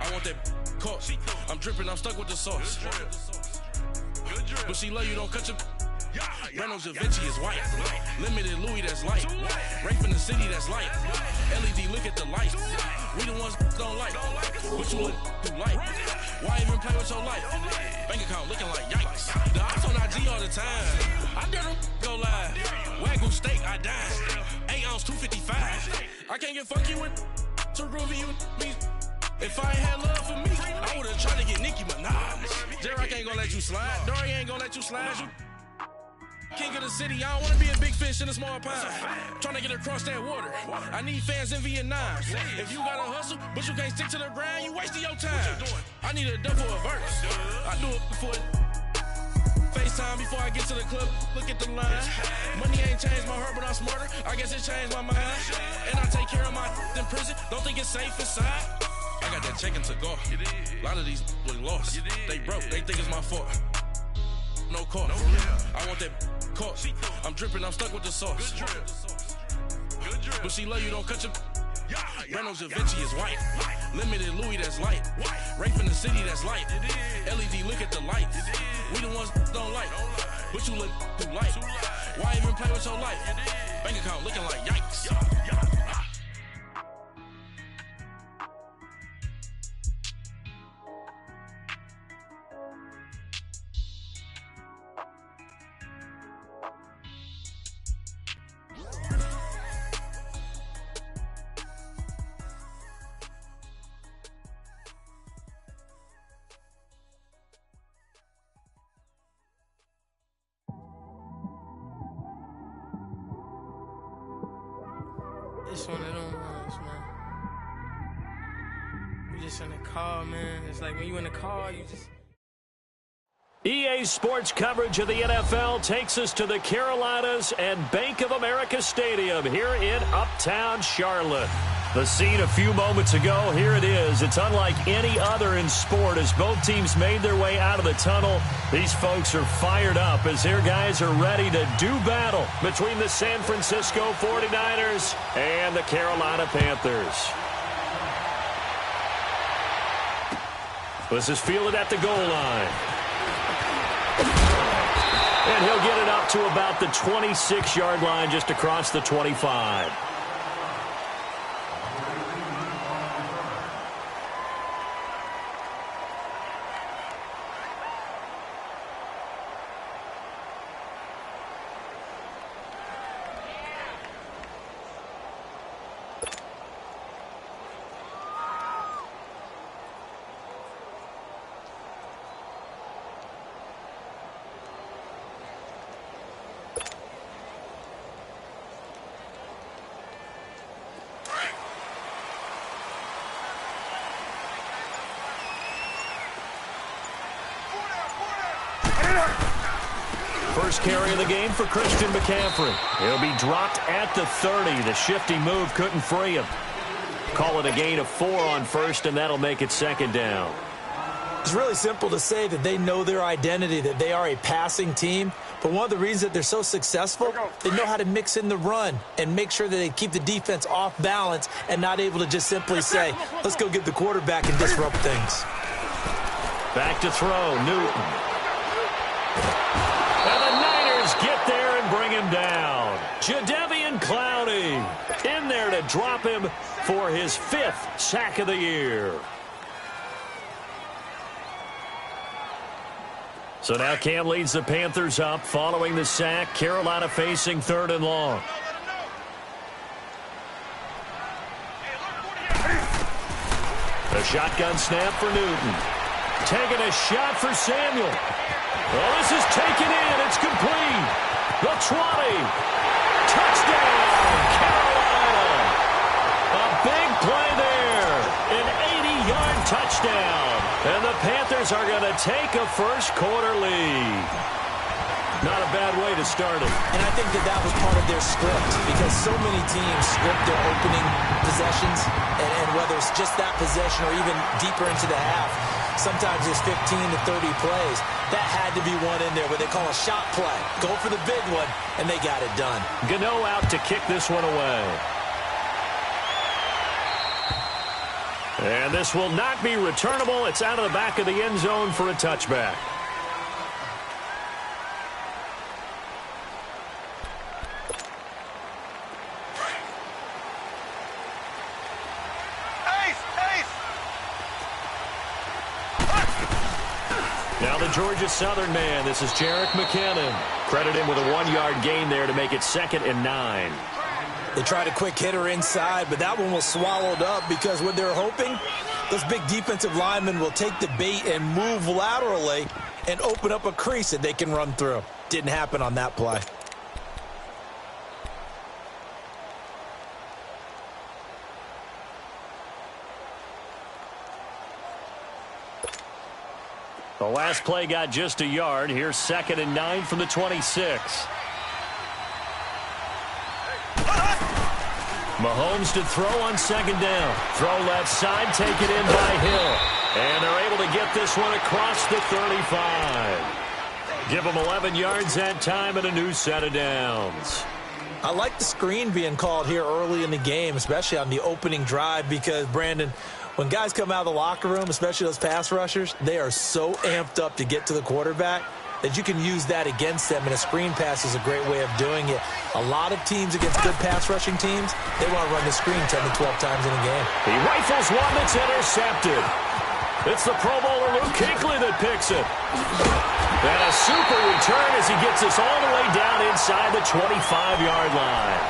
I want that court. I'm dripping, I'm stuck with the sauce. But she love you, don't cut your. Reynolds Da Vinci is white. Limited Louis that's light. Rape in the city that's light. LED look at the light. We the ones don't like. But you look too light. Why even play with your life? Bank account looking like yikes. The ops on IG all the time. I dare them go live. Wagyu steak, I dine. 8 ounce, 255. I can't get fuck you with too groovy you me. If I ain't had love for me, I would've tried to get Nicki Minaj. J-Rock ain't gonna let you slide. Dory ain't gonna let you slide. You king of the city, I don't wanna be a big fish in a small pond. Trying to get across that water. I need fans in Vietnam. If you gotta hustle, but you can't stick to the grind, you wasting your time. I need a double a verse. I do it before FaceTime before I get to the club. Look at the line. Money ain't changed my heart, but I'm smarter. I guess it changed my mind. And I take care of my in prison. Don't think it's safe inside. I got that check into golf. A lot of these was lost. They broke, they think it's my fault. No court. I want that court. I'm dripping, I'm stuck with the sauce. But she love you, don't cut your. Reynolds Da Vinci is white. Limited Louis that's light. Rape in the city that's light. LED look at the light. We the ones don't like. But you look too light. Why even play with your life? Bank account looking like yikes. It's one of them ones, man. You just in the car, man. It's like when you in the car, you just. EA Sports coverage of the NFL takes us to the Carolinas and Bank of America Stadium here in Uptown Charlotte. The scene a few moments ago, here it is. It's unlike any other in sport as both teams made their way out of the tunnel. These folks are fired up as their guys are ready to do battle between the San Francisco 49ers and the Carolina Panthers. This is fielded at the goal line. And he'll get it up to about the 26-yard line just across the 25. First carry of the game for Christian McCaffrey. He'll be dropped at the 30. The shifty move couldn't free him. Call it a gain of 4 on first, and that'll make it second down. It's really simple to say that they know their identity, that they are a passing team. But one of the reasons that they're so successful, they know how to mix in the run and make sure that they keep the defense off balance and not able to just simply say, let's go get the quarterback and disrupt things. Back to throw, Newton. And the Niners get there and bring him down. Jadeveon Clowney in there to drop him for his 5th sack of the year. So now Cam leads the Panthers up following the sack. Carolina facing 3rd and long. A shotgun snap for Newton. Taking a shot for Samuel. Well, this is taken in. It's complete. The 20. Touchdown, Carolina. A big play there. An 80-yard touchdown. And the Panthers are going to take a first-quarter lead. Not a bad way to start it. And I think that was part of their script, because so many teams script their opening possessions, and whether it's just that possession or even deeper into the half, sometimes it's 15 to 30 plays. That had to be one in there where they call a shot play. Go for the big one, and they got it done. Gano out to kick this one away. And this will not be returnable. It's out of the back of the end zone for a touchback. Now the Georgia Southern man. This is Jerick McKinnon. Credit him with a 1-yard gain there to make it 2nd and 9. They tried a quick hitter inside, but that one was swallowed up because what they're hoping, those big defensive linemen will take the bait and move laterally and open up a crease that they can run through. Didn't happen on that play. The last play got just a yard. Here's 2nd and 9 from the 26. Mahomes to throw on 2nd down. Throw left side, take it in by Hill. And they're able to get this one across the 35. Give them 11 yards that time and a new set of downs. I like the screen being called here early in the game, especially on the opening drive, because, Brandon, when guys come out of the locker room, especially those pass rushers, they are so amped up to get to the quarterback that you can use that against them, and a screen pass is a great way of doing it. A lot of teams against good pass rushing teams, they want to run the screen 10 to 12 times in a game. He rifles one that's intercepted. It's the Pro Bowler Luke Kuechly that picks it. And a super return as he gets us all the way down inside the 25-yard line.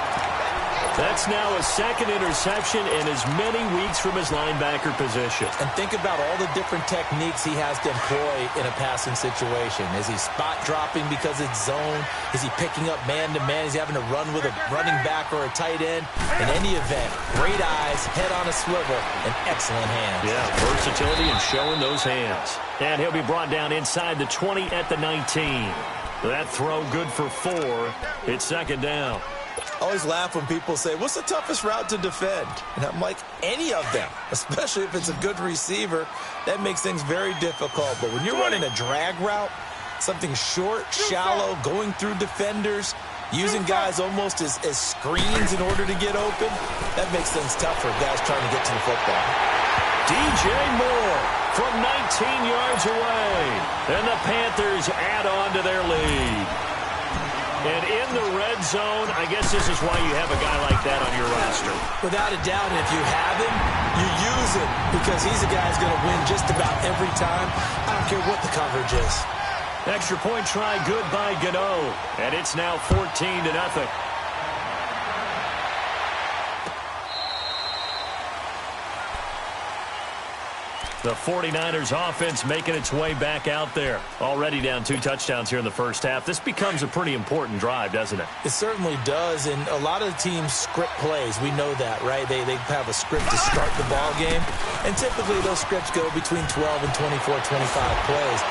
That's now a 2nd interception in as many weeks from his linebacker position. And think about all the different techniques he has to employ in a passing situation. Is he spot dropping because it's zone? Is he picking up man-to-man? Is he having to run with a running back or a tight end? In any event, great eyes, head on a swivel, and excellent hands. Yeah, versatility and showing those hands. And he'll be brought down inside the 20 at the 19. That throw good for 4. It's 2nd down. I always laugh when people say, what's the toughest route to defend? And I'm like, any of them, especially if it's a good receiver. That makes things very difficult. But when you're running a drag route, something short, shallow, going through defenders, using guys almost as screens in order to get open, that makes things tough for guys trying to get to the football. DJ Moore from 19 yards away. And the Panthers add on to their lead. And in the red zone, I guess this is why you have a guy like that on your roster. Without a doubt, and if you have him, you use him, because he's a guy who's going to win just about every time. I don't care what the coverage is. Extra point try good by Gano. And it's now 14-0. The 49ers offense making its way back out there. Already down 2 touchdowns here in the first half. This becomes a pretty important drive, doesn't it? It certainly does, and a lot of the teams script plays. We know that, right? They have a script to start the ball game, and typically those scripts go between 12 and 24, 25 plays.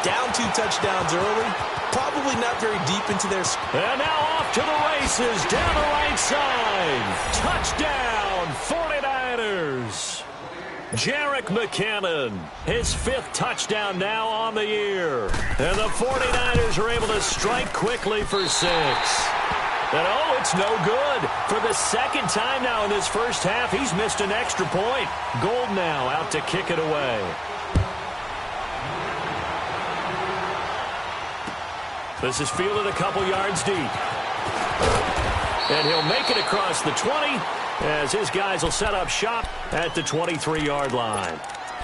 Down 2 touchdowns early, probably not very deep into their... And now off to the races, down the right side. Touchdown, 49ers. Jerick McKinnon, his 5th touchdown now on the year. And the 49ers are able to strike quickly for 6. And oh, it's no good. For the 2nd time now in this first half, he's missed an extra point. Gold now out to kick it away. This is fielded a couple yards deep. And he'll make it across the 20 as his guys will set up shop at the 23-yard line.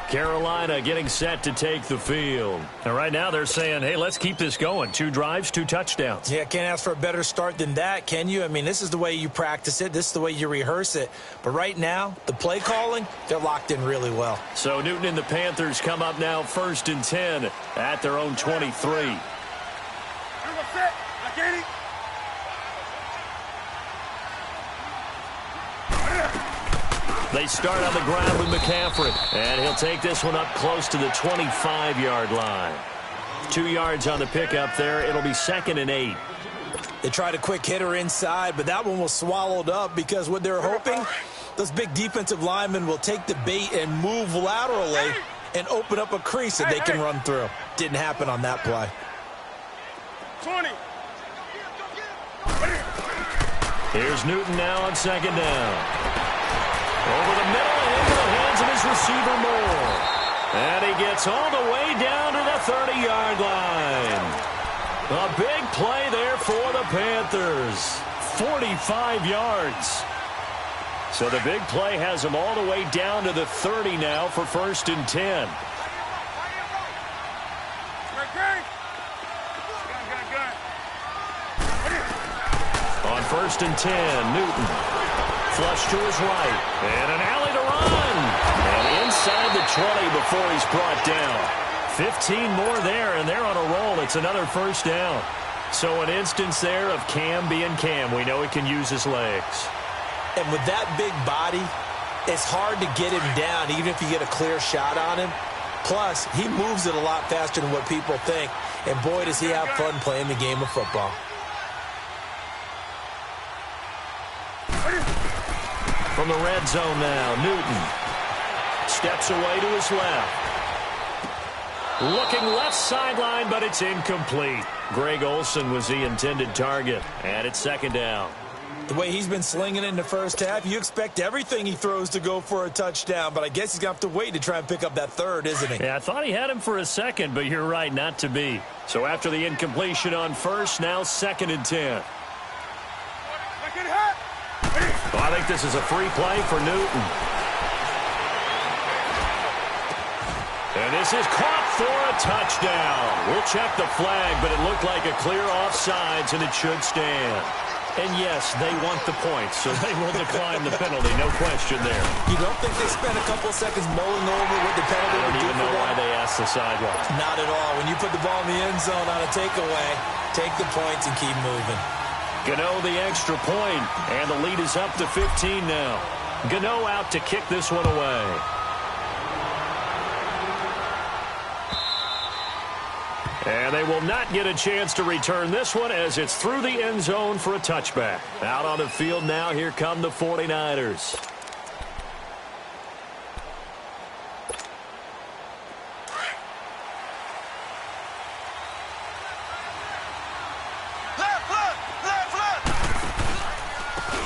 Carolina getting set to take the field. And right now they're saying, hey, let's keep this going. 2 drives, 2 touchdowns. Yeah, can't ask for a better start than that, can you? I mean, this is the way you practice it. This is the way you rehearse it. But right now, the play calling, they're locked in really well. So Newton and the Panthers come up now 1st and 10 at their own 23. They start on the ground with McCaffrey, and he'll take this one up close to the 25-yard line. 2 yards on the pickup there. It'll be 2nd and 8. They tried a quick hitter inside, but that one was swallowed up because what they're hoping, those big defensive linemen will take the bait and move laterally and open up a crease that they can run through. Didn't happen on that play. 20. Here's Newton now on 2nd down. Over the middle and into the hands of his receiver Moore. And he gets all the way down to the 30-yard line. A big play there for the Panthers. 45 yards. So the big play has him all the way down to the 30 now for 1st and 10. On 1st and 10, Newton. Flush to his right. And an alley to run. And inside the 20 before he's brought down. 15 more there, and they're on a roll. It's another 1st down. So an instance there of Cam being Cam. We know he can use his legs. And with that big body, it's hard to get him down, even if you get a clear shot on him. Plus, he moves it a lot faster than what people think. And boy, does he have fun playing the game of football. From the red zone now, Newton steps away to his left. Looking left sideline, but it's incomplete. Greg Olsen was the intended target, and it's 2nd down. The way he's been slinging in the first half, you expect everything he throws to go for a touchdown, but I guess he's going to have to wait to try and pick up that 3rd, isn't he? Yeah, I thought he had him for a 2nd, but you're right, not to be. So after the incompletion on 1st, now 2nd and 10. Well, I think this is a free play for Newton. And this is caught for a touchdown. We'll check the flag, but it looked like a clear offsides, and it should stand. And yes, they want the points, so they will decline the penalty, no question there. You don't think they spent a couple seconds mulling over what the penalty would do? I don't even know why they asked the sideline. Not at all. When you put the ball in the end zone on a takeaway, take the points and keep moving. Gano the extra point, and the lead is up to 15 now. Gano out to kick this one away. And they will not get a chance to return this one as it's through the end zone for a touchback. Out on the field now, here come the 49ers.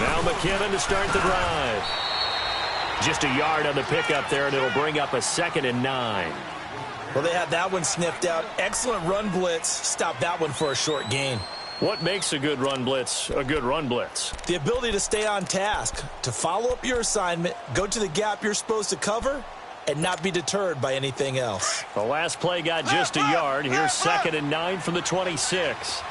Now McKinnon to start the drive. Just a yard on the pickup there, and it'll bring up a 2nd and 9. Well, they had that one sniffed out. Excellent run blitz. Stop that one for a short gain. What makes a good run blitz a good run blitz? The ability to stay on task, to follow up your assignment, go to the gap you're supposed to cover, and not be deterred by anything else. The last play got just a yard. Here's 2nd and 9 from the 26.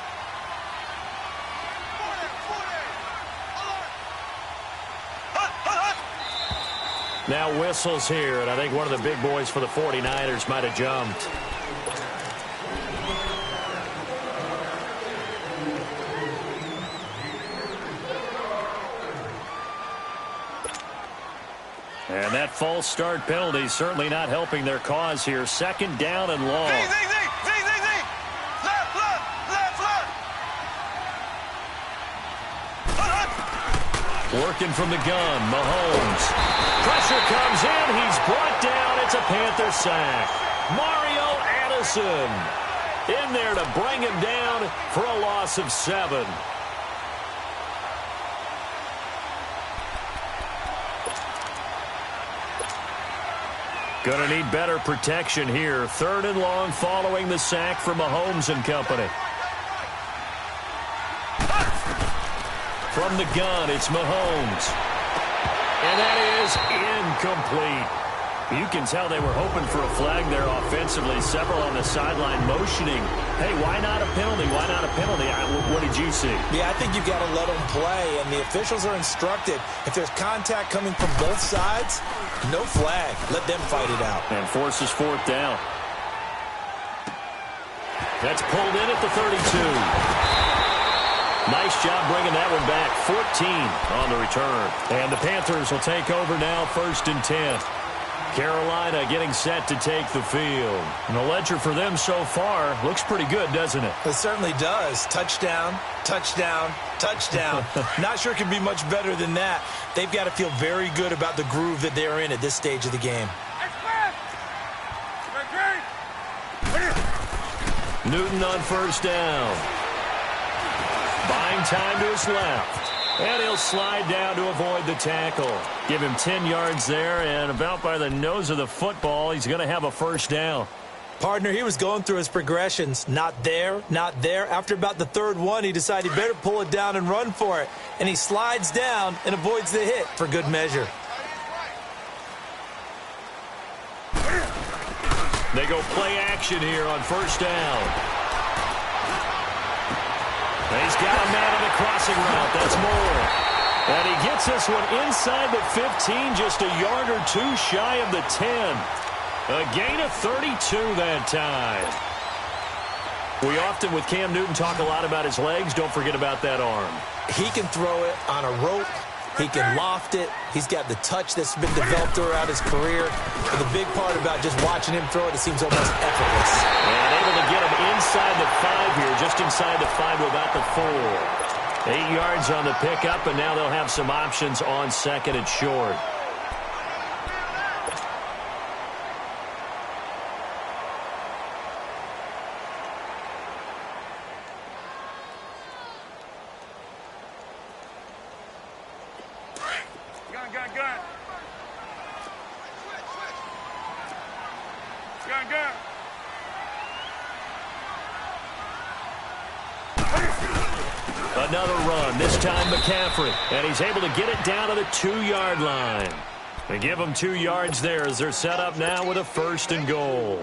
Now whistles here, and I think one of the big boys for the 49ers might have jumped. And that false start penalty certainly not helping their cause here. 2nd down and long. Working from the gun, Mahomes. Pressure comes in. He's brought down. It's a Panther sack. Mario Addison in there to bring him down for a loss of 7. Going to need better protection here. 3rd and long following the sack from Mahomes and company. From the gun, it's Mahomes. And that is incomplete. You can tell they were hoping for a flag there offensively. Several on the sideline motioning. Hey, why not a penalty? Why not a penalty? What did you see? Yeah, I think you've got to let them play, and the officials are instructed. If there's contact coming from both sides, no flag. Let them fight it out. And forces 4th down. That's pulled in at the 32. Nice job bringing that one back. 14 on the return. And the Panthers will take over now, 1st and 10. Carolina getting set to take the field. And the ledger for them so far looks pretty good, doesn't it? It certainly does. Touchdown, touchdown, touchdown. Not sure it can be much better than that. They've got to feel very good about the groove that they're in at this stage of the game. Newton on 1st down. Buying time to his left. And he'll slide down to avoid the tackle. Give him 10 yards there, and about by the nose of the football, he's going to have a 1st down. Partner, he was going through his progressions. Not there, not there. After about the 3rd one, he decided he better pull it down and run for it. And he slides down and avoids the hit for good measure. They go play action here on 1st down. And he's got a man on the crossing route. That's Moore. And he gets this one inside the 15, just a yard or 2 shy of the 10. A gain of 32 that time. We often, with Cam Newton, talk a lot about his legs. Don't forget about that arm. He can throw it on a rope. He can loft it. He's got the touch that's been developed throughout his career. But the big part about just watching him throw it, it seems almost effortless. And able to get him inside the 5 here, just inside the 5 without the 4. 8 yards on the pickup, and now they'll have some options on 2nd and short. Another run, this time McCaffrey, and he's able to get it down to the 2-yard line. They give him 2 yards there as they're set up now with a 1st and goal.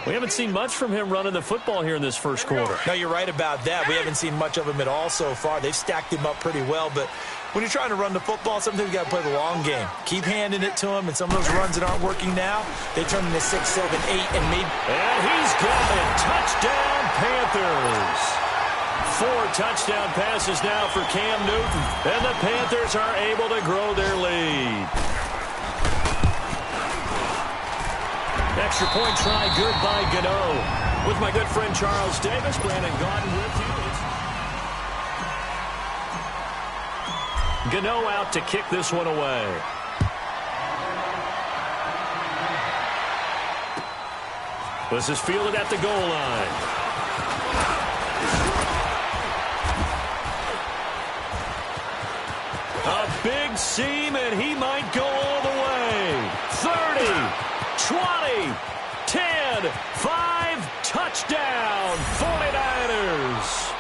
We haven't seen much from him running the football here in this 1st quarter. No, you're right about that. We haven't seen much of him at all so far. They've stacked him up pretty well, but when you're trying to run the football, sometimes you got to play the long game. Keep handing it to him, and some of those runs that aren't working now, they turn into 6, 7, 8, and maybe. And he's got it. Touchdown, Panthers. 4 touchdown passes now for Cam Newton, and the Panthers are able to grow their lead. Extra point try good by Gano. With my good friend Charles Davis, Brandon Gaudin with you. Gano out to kick this one away. This is fielded at the goal line. A big seam, and he might go all the way. 30, 20, 10, 5, touchdown, 49ers.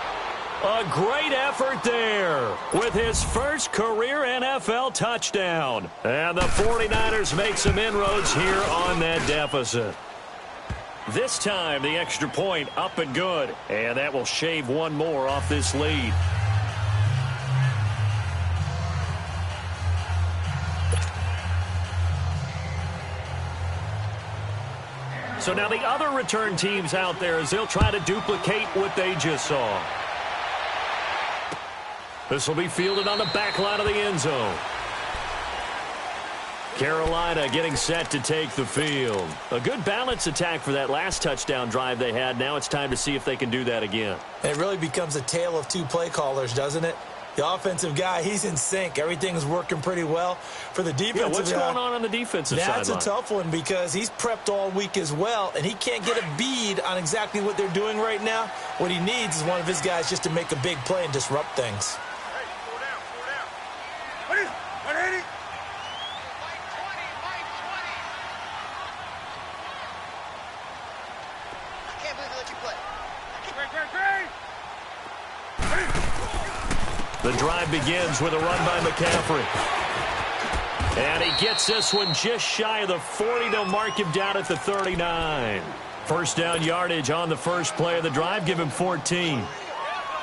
A great effort there with his first career NFL touchdown. And the 49ers make some inroads here on that deficit. This time, the extra point up and good. And that will shave one more off this lead. So now the other return teams out there as they'll try to duplicate what they just saw. This will be fielded on the back line of the end zone. Carolina getting set to take the field. A good balance attack for that last touchdown drive they had. Now it's time to see if they can do that again. It really becomes a tale of 2 play callers, doesn't it? The offensive guy, he's in sync. Everything's working pretty well. For the defensive guy, what's going on the defensive side? That's a tough one because he's prepped all week as well, and he can't get a bead on exactly what they're doing right now. What he needs is one of his guys just to make a big play and disrupt things. Hey, slow down, slow down. Ready? Ready? I can't believe they let you play. The drive begins with a run by McCaffrey. And he gets this one just shy of the 40 to mark him down at the 39. First down yardage on the first play of the drive. Give him 14.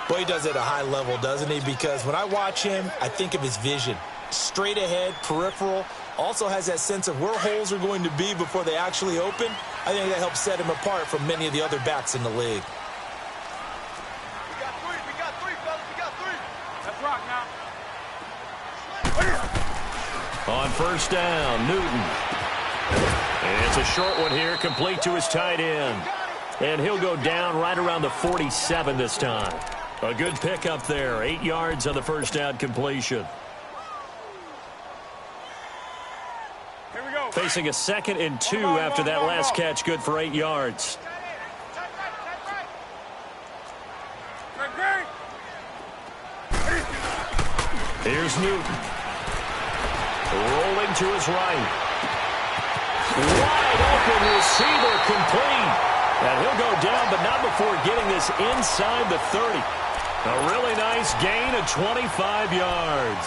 Boy, he does it at a high level, doesn't he? Because when I watch him, I think of his vision. Straight ahead, peripheral. Also has that sense of where holes are going to be before they actually open. I think that helps set him apart from many of the other backs in the league. On first down, Newton. And it's a short one here, complete to his tight end. And he'll go down right around the 47 this time. A good pickup there, 8 yards on the first down completion. Here we go. Facing a 2nd and 2 after that last catch, good for 8 yards. Here's Newton. Rolling to his right. Wide open receiver complete. And he'll go down, but not before getting this inside the 30. A really nice gain of 25 yards.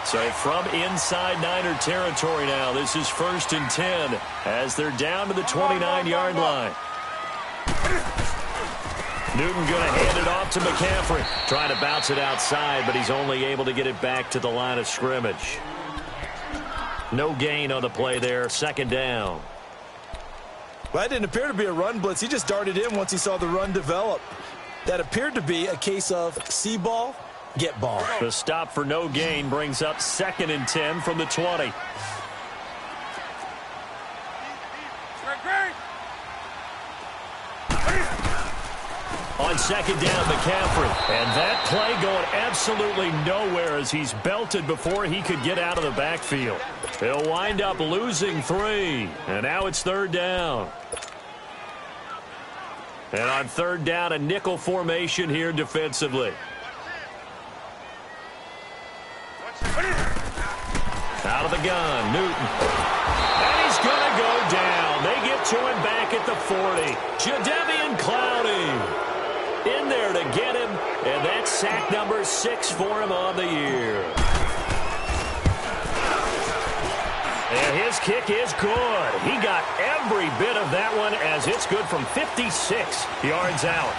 So from inside Niner territory now, this is 1st and 10 as they're down to the 29-yard line. Newton going to hand it off to McCaffrey. Trying to bounce it outside, but he's only able to get it back to the line of scrimmage. No gain on the play there. 2nd down. Well, that didn't appear to be a run blitz. He just darted in once he saw the run develop. That appeared to be a case of see ball, get ball. The stop for no gain brings up 2nd and 10 from the 20. On 2nd down, McCaffrey. And that play going absolutely nowhere as he's belted before he could get out of the backfield. He'll wind up losing 3. And now it's 3rd down. And on 3rd down, a nickel formation here defensively. Out of the gun, Newton. And he's going to go down. They get to him back at the 40. Jadeveon Clowney in there to get him, and that's sack number 6 for him on the year. And his kick is good. He got every bit of that one as it's good from 56 yards out.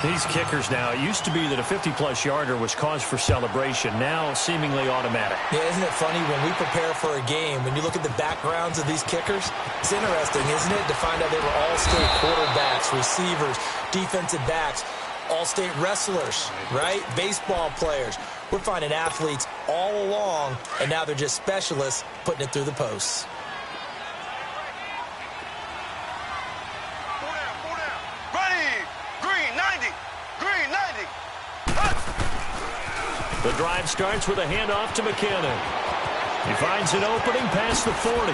These kickers now, it used to be that a 50-plus yarder was cause for celebration. Now seemingly automatic. Yeah, isn't it funny when we prepare for a game, when you look at the backgrounds of these kickers, it's interesting, isn't it, to find out they were all-state quarterbacks, receivers, defensive backs, all-state wrestlers, right? Baseball players. We're finding athletes all along, and now they're just specialists putting it through the posts. The drive starts with a handoff to McKinnon. He finds an opening past the 40.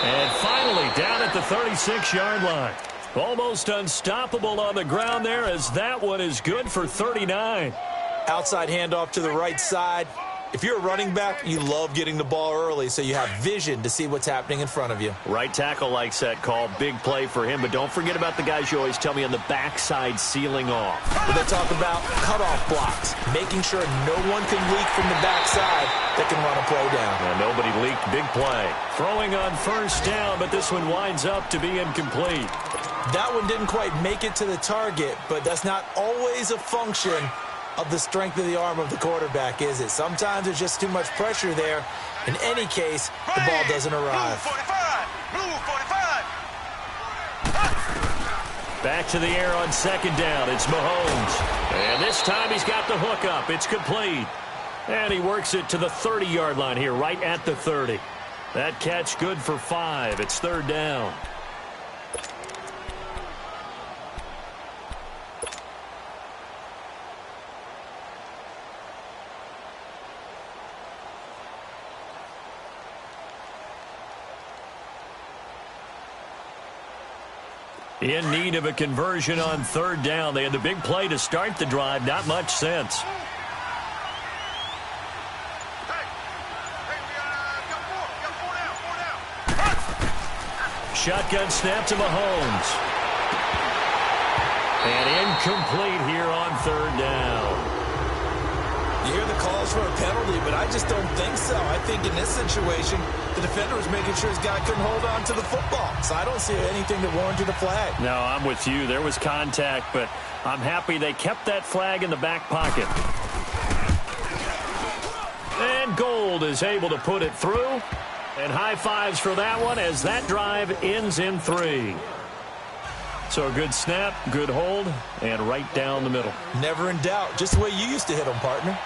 And finally down at the 36-yard line. Almost unstoppable on the ground there as that one is good for 39. Outside handoff to the right side. If you're a running back, you love getting the ball early so you have vision to see what's happening in front of you. Right tackle likes that call. Big play for him. But don't forget about the guys you always tell me on the backside sealing off. But they talk about cutoff blocks, making sure no one can leak from the backside that can run a play down. And nobody leaked. Big play. Throwing on first down, but this one winds up to be incomplete. That one didn't quite make it to the target, but that's not always a function of the strength of the arm of the quarterback, is it? Sometimes there's just too much pressure there. In any case, the ball doesn't arrive. Back to the air on 2nd down. It's Mahomes. And this time he's got the hook up. It's complete. And he works it to the 30-yard line here, right at the 30. That catch good for 5. It's 3rd down. In need of a conversion on 3rd down. They had the big play to start the drive. Not much sense. Shotgun snap to Mahomes. And incomplete here on 3rd down. You hear the calls for a penalty, but I just don't think so. I think in this situation, the defender was making sure his guy couldn't hold on to the football. So I don't see anything that warranted a flag. No, I'm with you. There was contact, but I'm happy they kept that flag in the back pocket. And Gold is able to put it through. And high fives for that one as that drive ends in 3. So a good snap, good hold, and right down the middle. Never in doubt. Just the way you used to hit them, partner.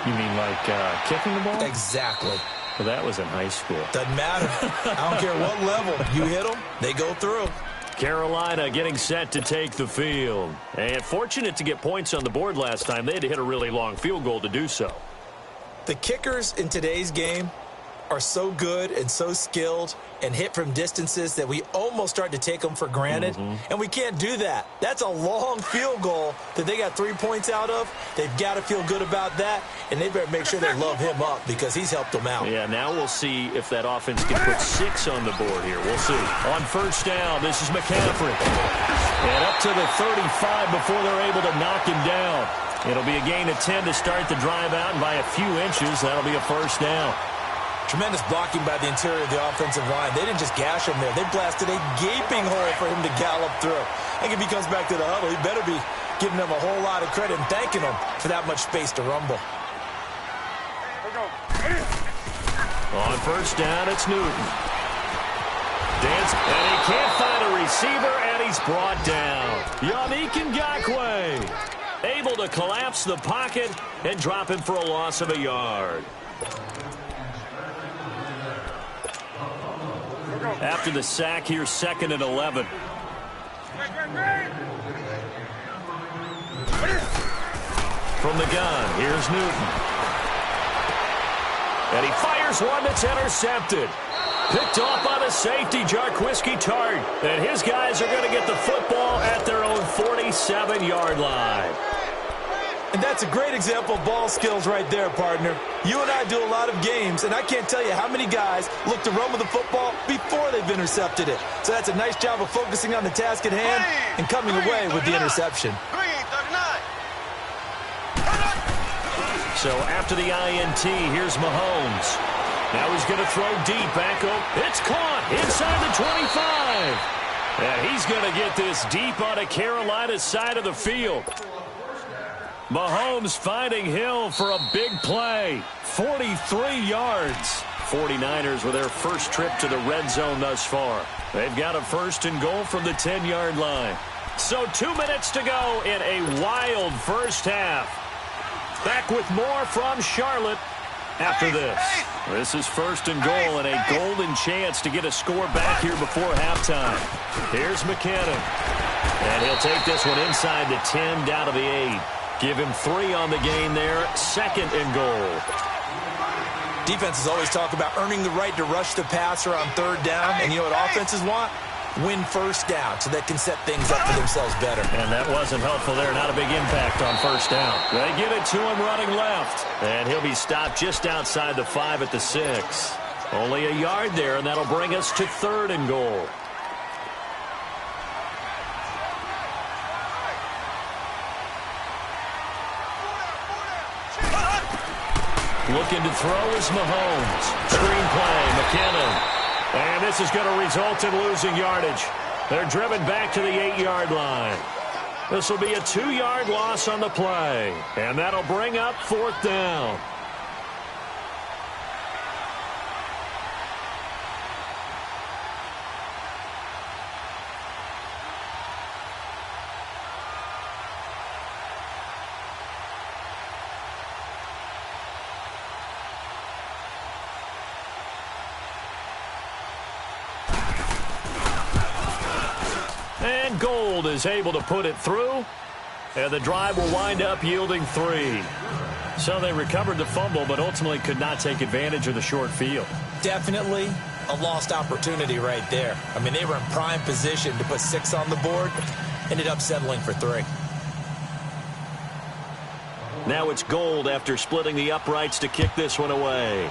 You mean like kicking the ball? Exactly. Well, that was in high school. Doesn't matter. I don't care what level. You hit them, they go through. Carolina getting set to take the field. And fortunate to get points on the board last time. They had to hit a really long field goal to do so. The kickers in today's game are so good and so skilled and hit from distances that we almost start to take them for granted. And we can't do that. That's a long field goal that they got 3 points out of. They've got to feel good about that, and they better make sure they love him up because he's helped them out. Yeah, now we'll see if that offense can put 6 on the board here. We'll see. On 1st down, this is McCaffrey. And up to the 35 before they're able to knock him down. It'll be a gain of 10 to start the drive out, and by a few inches, that'll be a 1st down. Tremendous blocking by the interior of the offensive line. They didn't just gash him there. They blasted a gaping hole for him to gallop through. I think if he comes back to the huddle, he better be giving them a whole lot of credit and thanking them for that much space to rumble. On 1st down, it's Newton. Dance, and he can't find a receiver, and he's brought down. Yannick Ngakoue able to collapse the pocket and drop him for a loss of a yard. After the sack here, 2nd and 11. From the gun, here's Newton. And he fires one that's intercepted. Picked off by the safety, Jarquiski Tart. And his guys are going to get the football at their own 47-yard line. And that's a great example of ball skills right there, partner. You and I do a lot of games, and I can't tell you how many guys look to run with the football before they've intercepted it. So that's a nice job of focusing on the task at hand and coming away with the interception. So after the INT, here's Mahomes. Now he's going to throw deep back up. It's caught inside the 25. And he's going to get this deep on a Carolina side of the field. Mahomes finding Hill for a big play. 43 yards. 49ers with their first trip to the red zone thus far. They've got a 1st and goal from the 10-yard line. So 2 minutes to go in a wild first half. Back with more from Charlotte after this. This is 1st and goal and a golden chance to get a score back here before halftime. Here's McKinnon. And he'll take this one inside the 10 down to the 8. Give him 3 on the game there. 2nd and goal. Defenses always talk about earning the right to rush the passer on 3rd down. And you know what offenses want? Win 1st down so they can set things up for themselves better. And that wasn't helpful there. Not a big impact on 1st down. They get it to him running left. And he'll be stopped just outside the 5 at the 6. Only a yard there, and that'll bring us to 3rd and goal. Looking to throw is Mahomes. Screen play, McKinnon. And this is going to result in losing yardage. They're driven back to the 8-yard line. This will be a 2-yard loss on the play. And that'll bring up 4th down. And Gold is able to put it through. And the drive will wind up yielding 3. So they recovered the fumble, but ultimately could not take advantage of the short field. Definitely. a lost opportunity right there. I mean, they were in prime position to put 6 on the board, ended up settling for 3. Now it's Gold after splitting the uprights to kick this one away.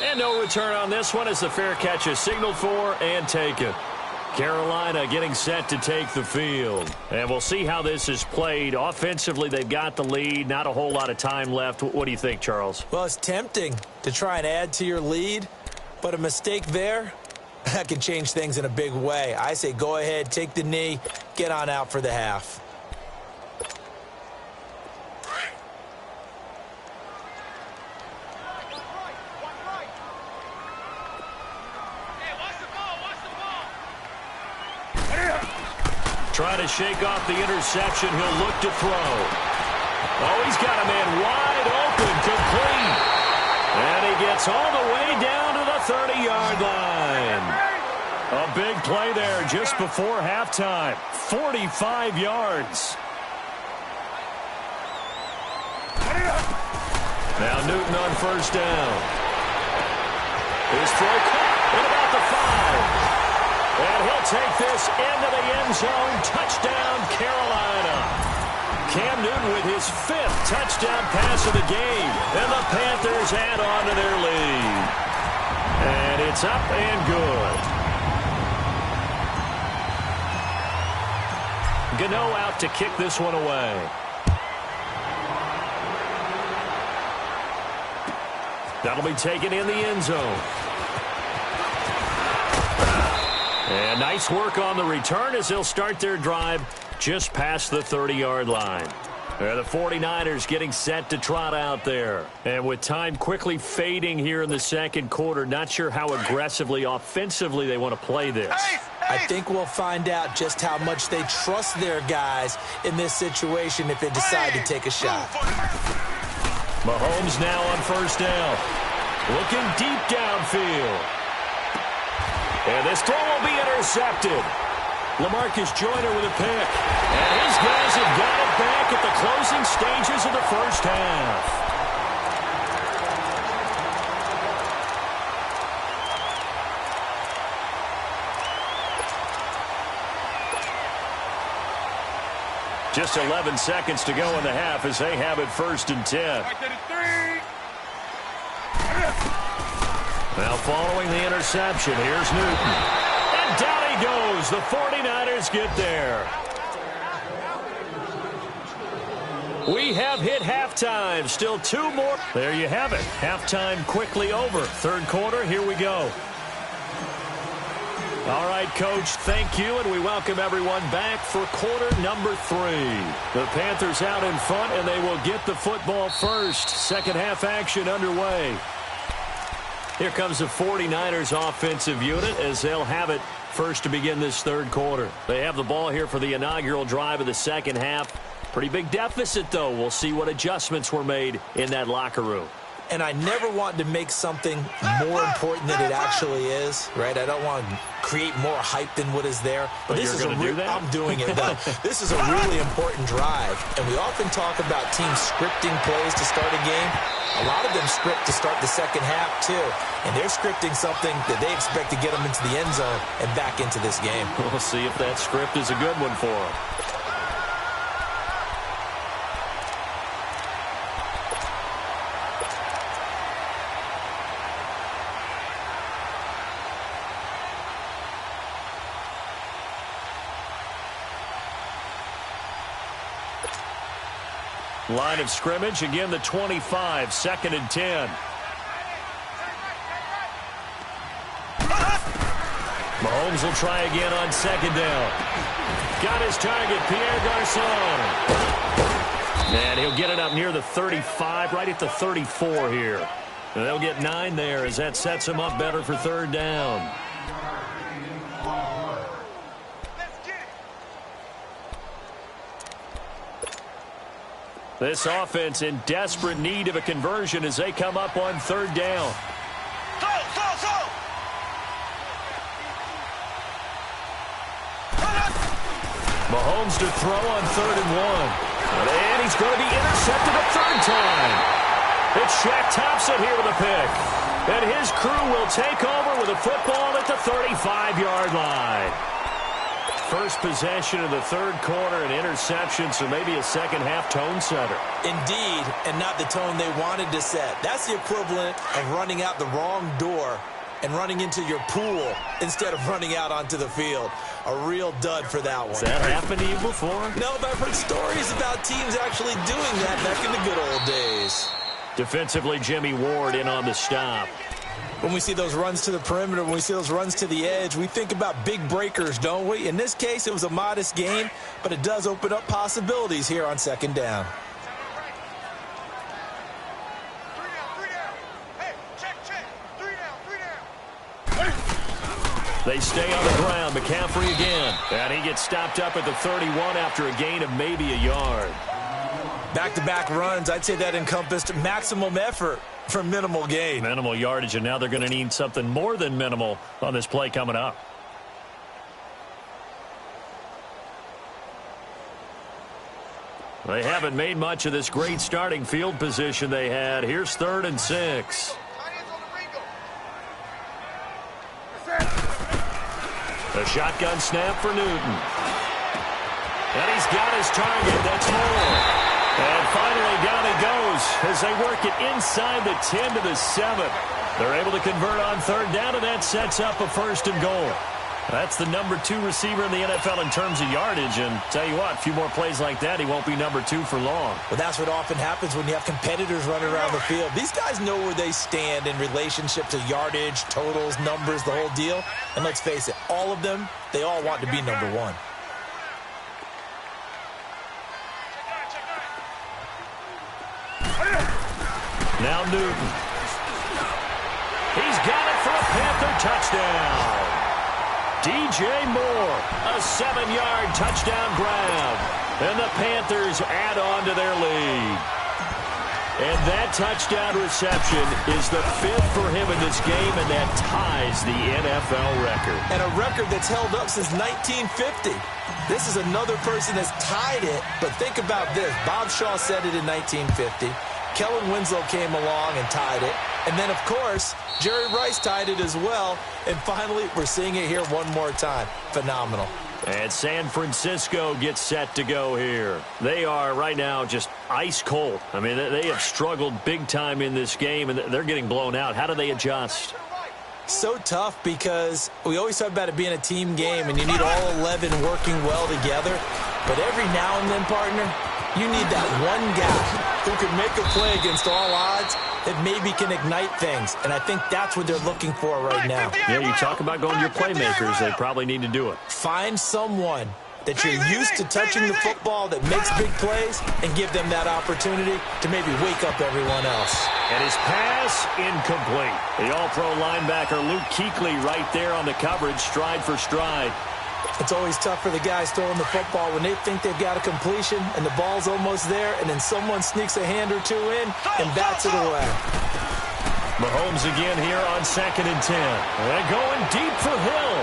And no return on this one as the fair catch is signaled for and taken. Carolina getting set to take the field. And we'll see how this is played. Offensively, they've got the lead. Not a whole lot of time left. What do you think, Charles? Well, it's tempting to try and add to your lead, but a mistake there, that can change things in a big way. I say go ahead, take the knee, get on out for the half. Trying to shake off the interception. He'll look to throw. Oh, he's got a man wide open, complete. And he gets all the way down to the 30-yard line. A big play there just before halftime. 45 yards. Now Newton on first down. His throw caught at about the 5. And he'll take this into the end zone. Touchdown, Carolina. Cam Newton with his 5th touchdown pass of the game. And the Panthers add on to their lead. And it's up and good. Gano out to kick this one away. That'll be taken in the end zone. And nice work on the return as they'll start their drive just past the 30-yard line. The 49ers getting set to trot out there. And with time quickly fading here in the second quarter, not sure how aggressively, offensively they want to play this. I think we'll find out just how much they trust their guys in this situation if they decide to take a shot. Mahomes now on first down. Looking deep downfield. And this throw will be intercepted. LaMarcus Joyner with a pick. And his guys have got it back at the closing stages of the first half. Just 11 seconds to go in the half as they have it 1st and 10. Now following the interception, here's Newton. And down he goes. The 49ers get there. We have hit halftime. Still 2 more. There you have it. Halftime quickly over. 3rd quarter, here we go. All right, Coach, thank you, and we welcome everyone back for quarter number 3. The Panthers out in front, and they will get the football first. Second half action underway. Here comes the 49ers offensive unit as they'll have it first to begin this 3rd quarter. They have the ball here for the inaugural drive of the second half. Pretty big deficit, though. We'll see what adjustments were made in that locker room. And I never want to make something more important than it actually is, right? I don't want to create more hype than what is there. But this is I'm doing it, though. This is a really important drive. And we often talk about teams scripting plays to start a game. A lot of them script to start the second half, too. And they're scripting something that they expect to get them into the end zone and back into this game. We'll see if that script is a good one for them. Line of scrimmage, again the 25, 2nd and 10. Mahomes will try again on 2nd down. Got his target, Pierre Garçon. And he'll get it up near the 35, right at the 34 here. And they'll get 9 there as that sets him up better for 3rd down. This offense in desperate need of a conversion as they come up on 3rd down. Mahomes to throw on 3rd and 1. And he's going to be intercepted a 3rd time. It's Shaq Thompson here with a pick. And his crew will take over with a football at the 35-yard line. First possession of the third quarter, an interception, so maybe a second-half tone setter. Indeed, and not the tone they wanted to set. That's the equivalent of running out the wrong door and running into your pool instead of running out onto the field. A real dud for that one. Has that happened to you before? No, but I've heard stories about teams actually doing that back in the good old days. Defensively, Jimmy Ward in on the stop. When we see those runs to the perimeter, when we see those runs to the edge, we think about big breakers, don't we? In this case, it was a modest gain, but it does open up possibilities here on second down. They stay on the ground. McCaffrey again. And he gets stopped up at the 31 after a gain of maybe a yard. Back-to-back runs, I'd say that encompassed maximum effort for minimal gain. Minimal yardage, and now they're going to need something more than minimal on this play coming up. They haven't made much of this great starting field position they had. Here's 3rd and 6. A shotgun snap for Newton. And he's got his target. That's Moore. And finally, down he goes as they work it inside the 10 to the 7. They're able to convert on 3rd down, and that sets up a 1st and goal. That's the number 2 receiver in the NFL in terms of yardage. And tell you what, a few more plays like that, he won't be number 2 for long. Well, that's what often happens when you have competitors running around the field. These guys know where they stand in relationship to yardage, totals, numbers, the whole deal. And let's face it, all of them, they all want to be number 1. Now Newton. He's got it for a Panther touchdown. DJ Moore, a 7-yard touchdown grab. And the Panthers add on to their lead. And that touchdown reception is the 5th for him in this game, and that ties the NFL record. And a record that's held up since 1950. This is another person that's tied it, but think about this. Bob Shaw said it in 1950. Kellen Winslow came along and tied it. And then, of course, Jerry Rice tied it as well. And finally, we're seeing it here one more time. Phenomenal. And San Francisco gets set to go here. They are right now just ice cold. I mean, they have struggled big time in this game, and they're getting blown out. How do they adjust? So tough because we always talk about it being a team game, and you need all 11 working well together. But every now and then, partner, you need that one guy who can make a play against all odds that maybe can ignite things. And I think that's what they're looking for right now. Yeah, you talk about going to your playmakers. They probably need to do it. Find someone that you're used to touching the football that makes big plays and give them that opportunity to maybe wake up everyone else. And his pass incomplete. The all-pro linebacker Luke Kuechly right there on the coverage, stride for stride. It's always tough for the guys throwing the football when they think they've got a completion and the ball's almost there, and then someone sneaks a hand or two in and bats it away. Mahomes again here on 2nd and 10. And going deep for Hill.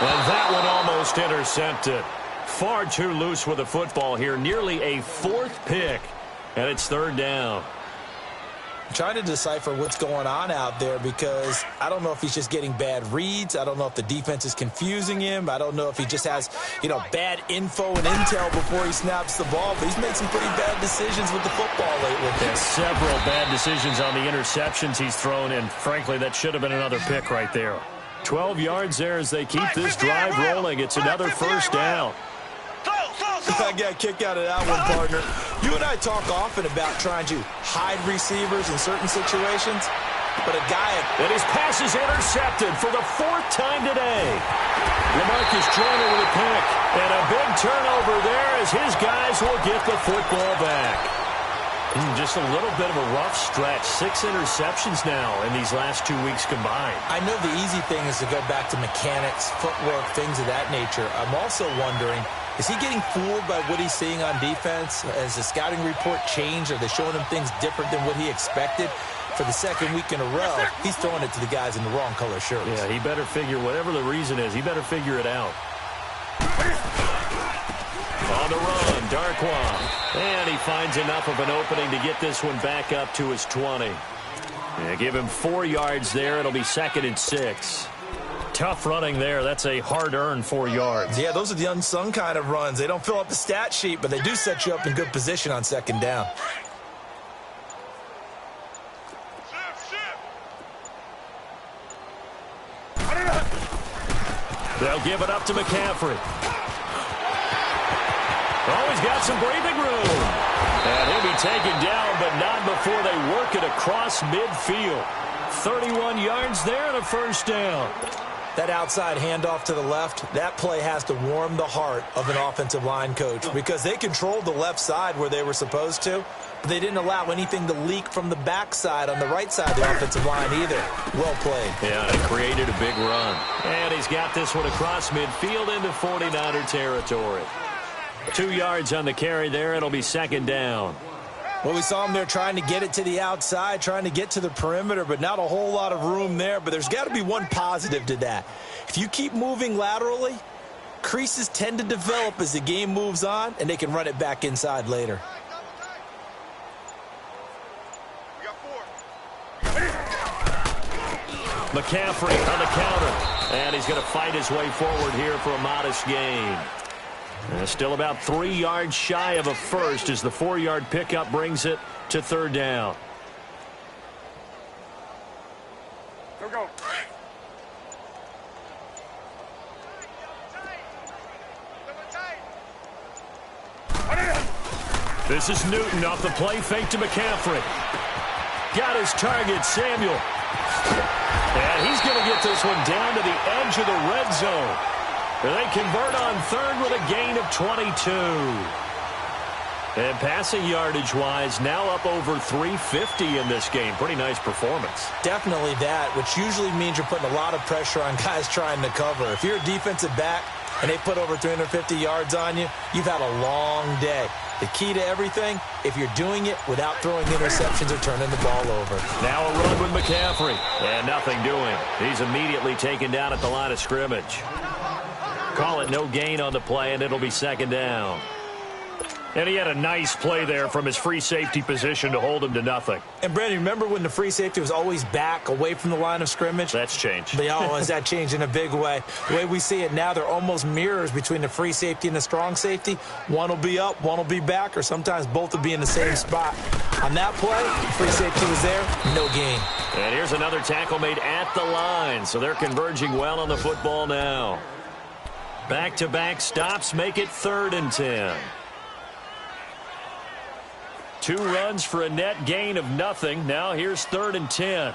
And that one almost intercepted. Far too loose with the football here. Nearly a 4th pick. And it's 3rd down. I'm trying to decipher what's going on out there because I don't know if he's just getting bad reads. I don't know if the defense is confusing him. I don't know if he just has, bad info and intel before he snaps the ball. But he's made some pretty bad decisions with the football lately. There's several bad decisions on the interceptions he's thrown, and frankly, that should have been another pick right there. 12 yards there as they keep this drive rolling. It's another 1st down. I got a kick out of that one, partner. You and I talk often about trying to hide receivers in certain situations, but a guy... And his pass is intercepted for the 4th time today. LaMarcus Joyner with a pick, and a big turnover there as his guys will get the football back. Just a little bit of a rough stretch. 6 interceptions now in these last 2 weeks combined. I know the easy thing is to go back to mechanics, footwork, things of that nature. I'm also wondering, is he getting fooled by what he's seeing on defense? Has the scouting report changed? Are they showing him things different than what he expected? For the 2nd week in a row, he's throwing it to the guys in the wrong color shirts. Yeah, he better figure, whatever the reason is, he better figure it out. On the run, Darkwa. And he finds enough of an opening to get this one back up to his 20. Yeah, give him 4 yards there. It'll be 2nd and 6. Tough running there. That's a hard-earned 4 yards. Yeah, those are the unsung kind of runs. They don't fill up the stat sheet, but they do set you up in good position on 2nd down. They'll give it up to McCaffrey. Oh, he's got some breathing room. And he'll be taken down, but not before they work it across midfield. 31 yards there and a 1st down. That outside handoff to the left, that play has to warm the heart of an offensive line coach because they controlled the left side where they were supposed to, but they didn't allow anything to leak from the backside on the right side of the offensive line either. Well played. Yeah, it created a big run. And he's got this one across midfield into 49er territory. 2 yards on the carry there. It'll be 2nd down. Well, we saw him there trying to get it to the outside, trying to get to the perimeter, but not a whole lot of room there. But there's got to be one positive to that. If you keep moving laterally, creases tend to develop as the game moves on, and they can run it back inside later. McCaffrey on the counter. And he's going to fight his way forward here for a modest gain. Still about 3 yards shy of a 1st as the 4-yard pickup brings it to 3rd down. Go. This is Newton off the play fake to McCaffrey. Got his target, Samuel. And he's going to get this one down to the edge of the red zone. They convert on 3rd with a gain of 22. And passing yardage-wise, now up over 350 in this game. Pretty nice performance. Definitely that, which usually means you're putting a lot of pressure on guys trying to cover. If you're a defensive back and they put over 350 yards on you, you've had a long day. The key to everything, if you're doing it without throwing interceptions or turning the ball over. Now a run with McCaffrey. And nothing doing. He's immediately taken down at the line of scrimmage. Call it no gain on the play, and it'll be 2nd down. And he had a nice play there from his free safety position to hold him to nothing. And, Brandon, remember when the free safety was always back away from the line of scrimmage? That's changed. But, oh, has that changed in a big way? The way we see it now, they're almost mirrors between the free safety and the strong safety. One will be up, one will be back, or sometimes both will be in the same spot. On that play, free safety was there, no gain. And here's another tackle made at the line, so they're converging well on the football now. Back-to-back stops make it 3rd and 10. 2 runs for a net gain of nothing. Now here's 3rd and 10.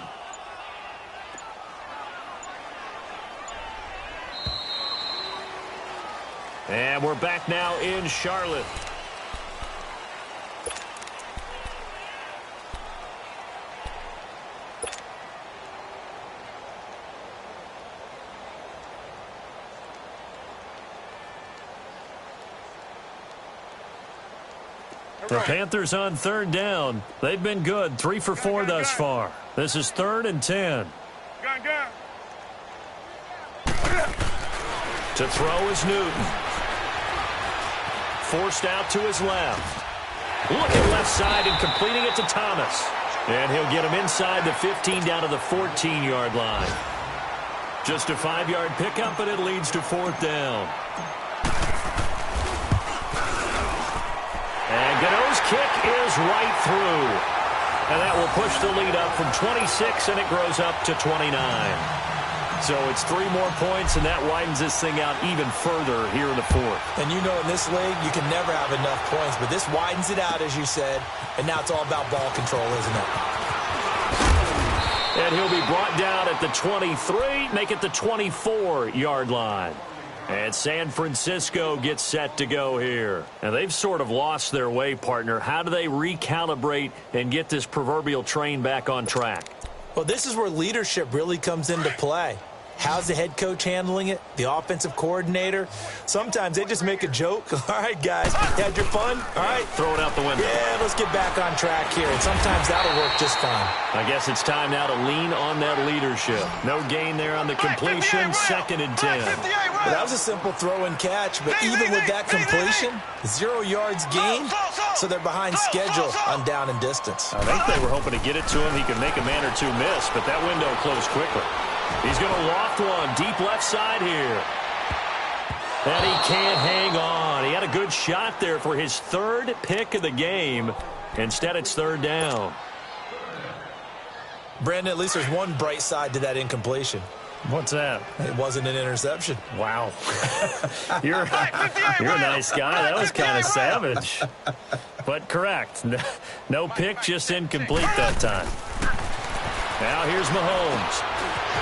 And we're back now in Charlotte. The Panthers on 3rd down. They've been good, 3 for 4 thus far. This is 3rd and 10. Gun. To throw is Newton. Forced out to his left. Looking left side and completing it to Thomas. And he'll get him inside the 15 down to the 14-yard line. Just a 5-yard pickup, and it leads to 4th down. And Godot's kick is right through. And that will push the lead up from 26, and it grows up to 29. So it's 3 more points, and that widens this thing out even further here in the 4th. And you know in this league, you can never have enough points, but this widens it out, as you said, and now it's all about ball control, isn't it? And he'll be brought down at the 23, make it the 24-yard line. And San Francisco gets set to go here. And they've sort of lost their way, partner. How do they recalibrate and get this proverbial train back on track? Well, this is where leadership really comes into play. How's the head coach handling it? The offensive coordinator? Sometimes they just make a joke. All right, guys, you had your fun? All right. Throw it out the window. Yeah, let's get back on track here. And sometimes that'll work just fine. I guess it's time now to lean on that leadership. No gain there on the completion. 2nd and 10. Well, that was a simple throw and catch, but even with that completion, 0 yards gained, so they're behind schedule on down and distance. I think they were hoping to get it to him. He could make a man or two miss, but that window closed quickly. He's going to loft one deep left side here. And he can't hang on. He had a good shot there for his third pick of the game. Instead, it's third down. Brandon, at least there's one bright side to that incompletion. What's that? It wasn't an interception. Wow. You're a nice guy. That was kind of savage. But correct. No pick, just incomplete that time. Now here's Mahomes.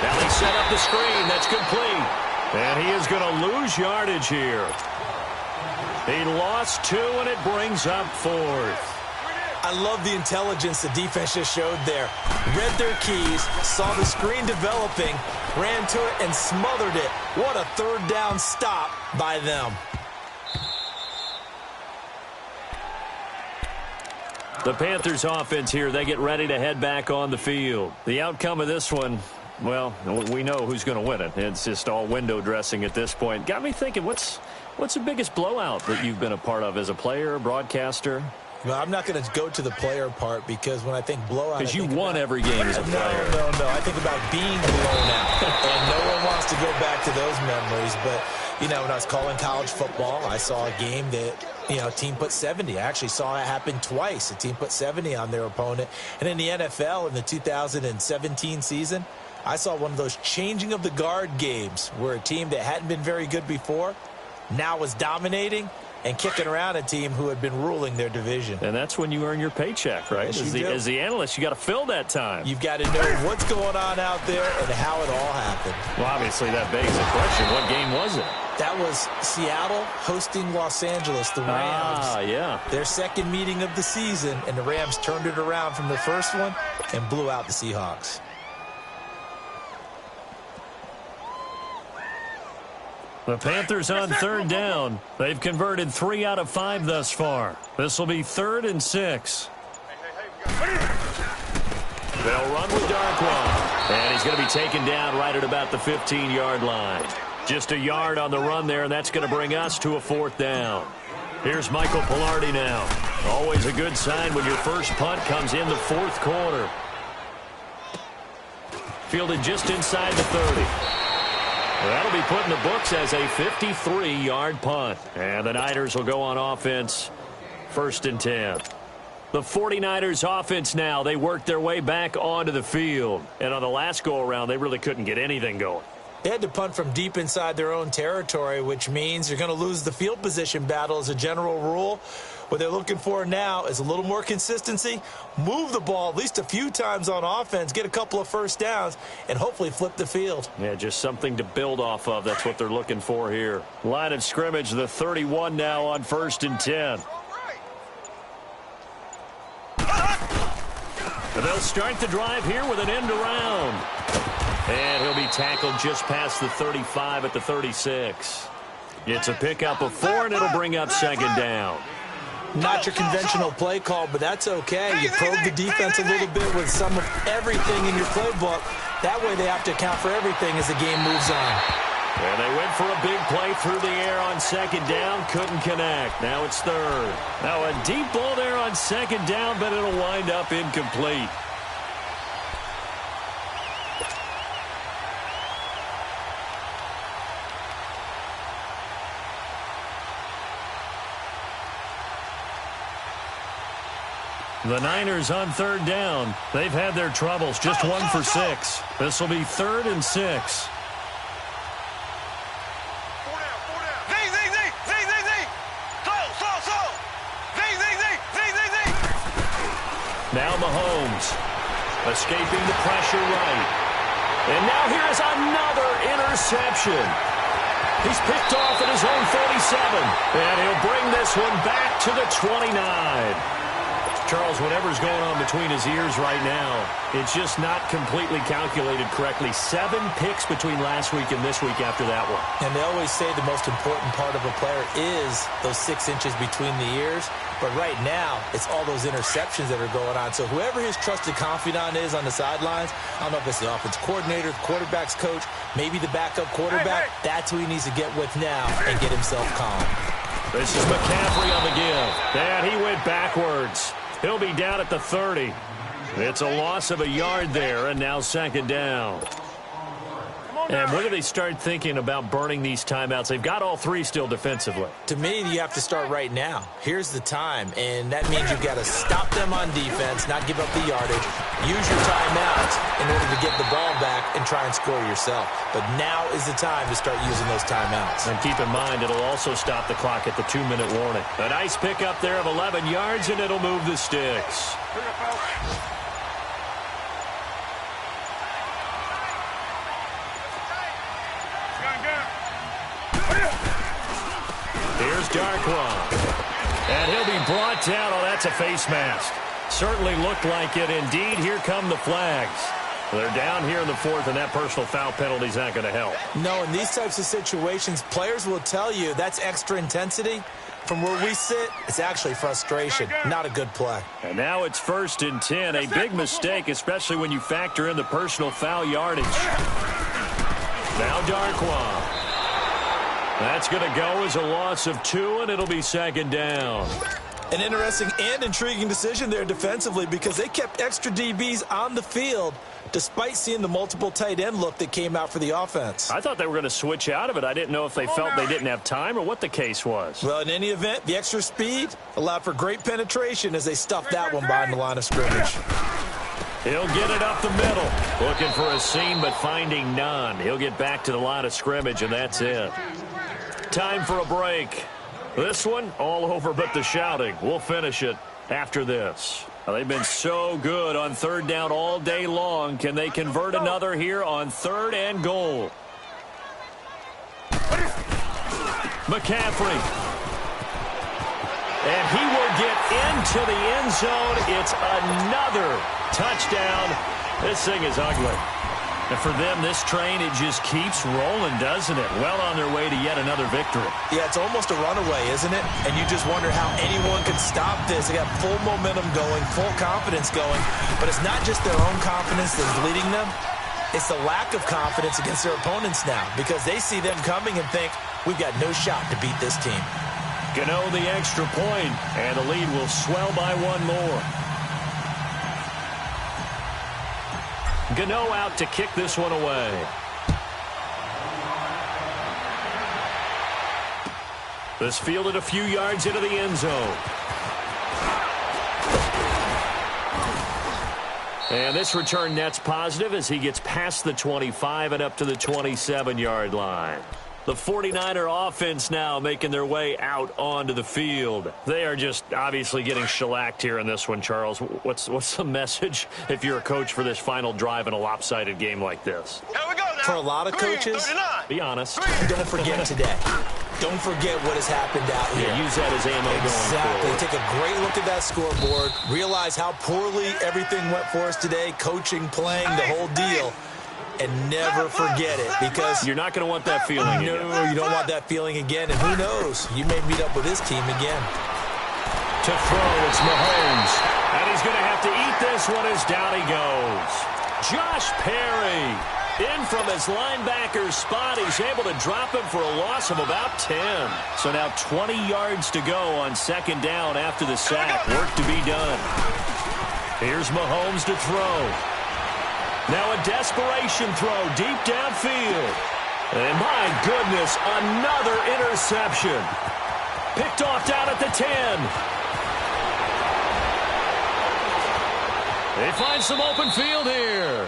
Now they set up the screen. That's complete. And he is going to lose yardage here. He lost 2, and it brings up 4th. I love the intelligence the defense just showed there. Read their keys, saw the screen developing, ran to it, and smothered it. What a third down stop by them. The Panthers offense here, they get ready to head back on the field. The outcome of this one, well, we know who's going to win it. It's just all window dressing at this point. Got me thinking, what's the biggest blowout that you've been a part of as a player, broadcaster? Well, I'm not going to go to the player part because when I think blowout, because you won every game as a player. No. I think about being blown out, and no one wants to go back to those memories. But, you know, when I was calling college football, I saw a game that, you know, a team put 70. I actually saw it happen twice. A team put 70 on their opponent. And in the NFL in the 2017 season, I saw one of those changing of the guard games where a team that hadn't been very good before now was dominating and kicking around a team who had been ruling their division. And that's when you earn your paycheck, right? Yes, as the analyst, you got to fill that time. You've got to know what's going on out there and how it all happened. Well, obviously, that begs the question, what game was it? That was Seattle hosting Los Angeles, the Rams. Ah, yeah. Their second meeting of the season, and the Rams turned it around from the first one and blew out the Seahawks. The Panthers on third down. They've converted 3 out of 5 thus far. This will be 3rd and 6. They'll run with Darkwa. And he's going to be taken down right at about the 15-yard line. Just a yard on the run there, and that's going to bring us to a 4th down. Here's Michael Pilardi now. Always a good sign when your first punt comes in the 4th quarter. Fielded just inside the 30. That'll be put in the books as a 53-yard punt. And the Niners will go on offense, 1st and 10. The 49ers offense now, they worked their way back onto the field. And on the last go-around, they really couldn't get anything going. They had to punt from deep inside their own territory, which means you're going to lose the field position battle as a general rule. What they're looking for now is a little more consistency, move the ball at least a few times on offense, get a couple of first downs, and hopefully flip the field. Yeah, just something to build off of. That's what they're looking for here. Line of scrimmage, the 31 now on 1st and 10. And they'll start the drive here with an end around. And he'll be tackled just past the 35 at the 36. It's a pickup of 4, and it'll bring up 2nd down. Not your conventional play call, but that's okay. You probe the defense a little bit with some of everything in your playbook. That way they have to account for everything as the game moves on. And they went for a big play through the air on 2nd down. Couldn't connect. Now it's 3rd. Now a deep ball there on 2nd down, but it'll wind up incomplete. The Niners on 3rd down. They've had their troubles. Just 1 for 6. This will be 3rd and 6. Now Mahomes escaping the pressure right. And now here's another interception. He's picked off at his own 47. And he'll bring this one back to the 29. Charles, whatever's going on between his ears right now, it's just not completely calculated correctly. 7 picks between last week and this week after that one. And they always say the most important part of a player is those 6 inches between the ears. But right now, it's all those interceptions that are going on. So whoever his trusted confidant is on the sidelines, I don't know if it's the offense coordinator, the quarterback's coach, maybe the backup quarterback, that's who he needs to get with now and get himself calm. This is McCaffrey on the give. And he went backwards. He'll be down at the 30. It's a loss of a yard there, and now second down. And when do they start thinking about burning these timeouts? They've got all three still defensively. To me, you have to start right now. Here's the time, and that means you've got to stop them on defense, not give up the yardage, use your timeouts in order to get the ball back and try and score yourself. But now is the time to start using those timeouts. And keep in mind, it'll also stop the clock at the 2-minute warning. A nice pickup there of 11 yards, and it'll move the sticks. Here's Darkwan. And he'll be brought down. Oh, that's a face mask. Certainly looked like it. Indeed, here come the flags. They're down here in the fourth, and that personal foul penalty is not going to help. No, in these types of situations, players will tell you that's extra intensity. From where we sit, it's actually frustration. Not a good play. And now it's 1st and 10. A big mistake, especially when you factor in the personal foul yardage. Now Darkwan. That's going to go as a loss of 2, and it'll be second down. An interesting and intriguing decision there defensively because they kept extra DBs on the field despite seeing the multiple tight end look that came out for the offense. I thought they were going to switch out of it. I didn't know if they felt they didn't have time or what the case was. Well, in any event, the extra speed allowed for great penetration as they stuffed that one behind the line of scrimmage. He'll get it up the middle. Looking for a seam, but finding none. He'll get back to the line of scrimmage, and that's it. Time for a break. This one, all over but the shouting. We'll finish it after this. Well, they've been so good on third down all day long. Can they convert another here on 3rd and goal? McCaffrey. And he will get into the end zone. It's another touchdown. This thing is ugly. And for them, this train, it just keeps rolling, doesn't it? Well on their way to yet another victory. Yeah, it's almost a runaway, isn't it? And you just wonder how anyone could stop this. They got full momentum going, full confidence going. But it's not just their own confidence that's leading them. It's the lack of confidence against their opponents now because they see them coming and think, we've got no shot to beat this team. Gano the extra point, and the lead will swell by 1 more. Gano out to kick this one away. This fielded a few yards into the end zone. And this return net's positive as he gets past the 25 and up to the 27-yard line. The 49er offense now making their way out onto the field. They are just obviously getting shellacked here in this one, Charles. What's the message if you're a coach for this final drive in a lopsided game like this? Here we go now. For a lot of coaches, Be honest. don't forget today. Don't forget what has happened out here. Yeah, use that as ammo going Exactly. forward. Take a great look at that scoreboard. Realize how poorly everything went for us today. Coaching, playing, the whole deal. And never forget it because You're not going to want that feeling again. no, you don't want that feeling again. And who knows? You may meet up with this team again. To throw, it's Mahomes. And he's going to have to eat this one as down he goes. Josh Perry in from his linebacker spot. He's able to drop him for a loss of about 10. So now 20 yards to go on second down after the sack. Work to be done. Here's Mahomes to throw. Now a desperation throw deep downfield. And my goodness, another interception. Picked off down at the 10. They find some open field here.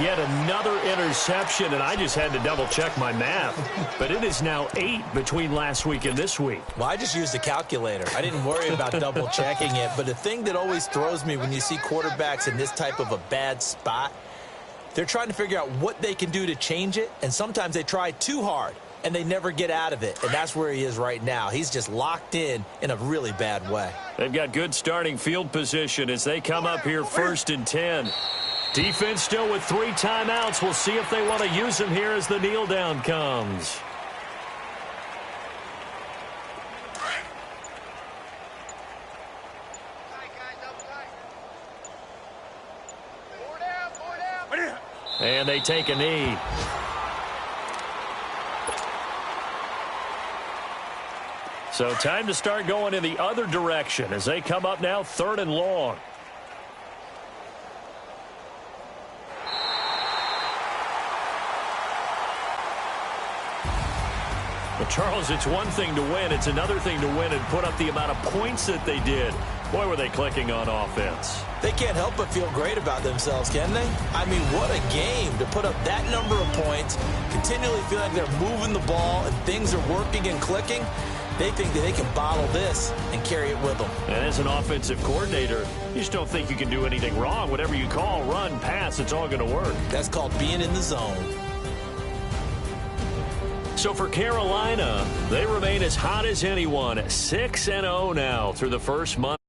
Yet another interception, and I just had to double-check my math. But it is now 8 between last week and this week. Well, I just used a calculator. I didn't worry about double-checking it. But the thing that always throws me when you see quarterbacks in this type of a bad spot, they're trying to figure out what they can do to change it, and sometimes they try too hard, and they never get out of it. And that's where he is right now. He's just locked in a really bad way. They've got good starting field position as they come up here 1st and 10. Defense still with 3 timeouts. We'll see if they want to use them here as the kneel down comes. And they take a knee. So time to start going in the other direction as they come up now 3rd and long. Well, Charles, it's one thing to win. It's another thing to win and put up the amount of points that they did. Boy, were they clicking on offense. They can't help but feel great about themselves, can they? I mean, what a game to put up that number of points, continually feel like they're moving the ball and things are working and clicking. They think that they can bottle this and carry it with them. And as an offensive coordinator, you just don't think you can do anything wrong. Whatever you call, run, pass, it's all going to work. That's called being in the zone. So for Carolina, they remain as hot as anyone, 6-0 now through the first month.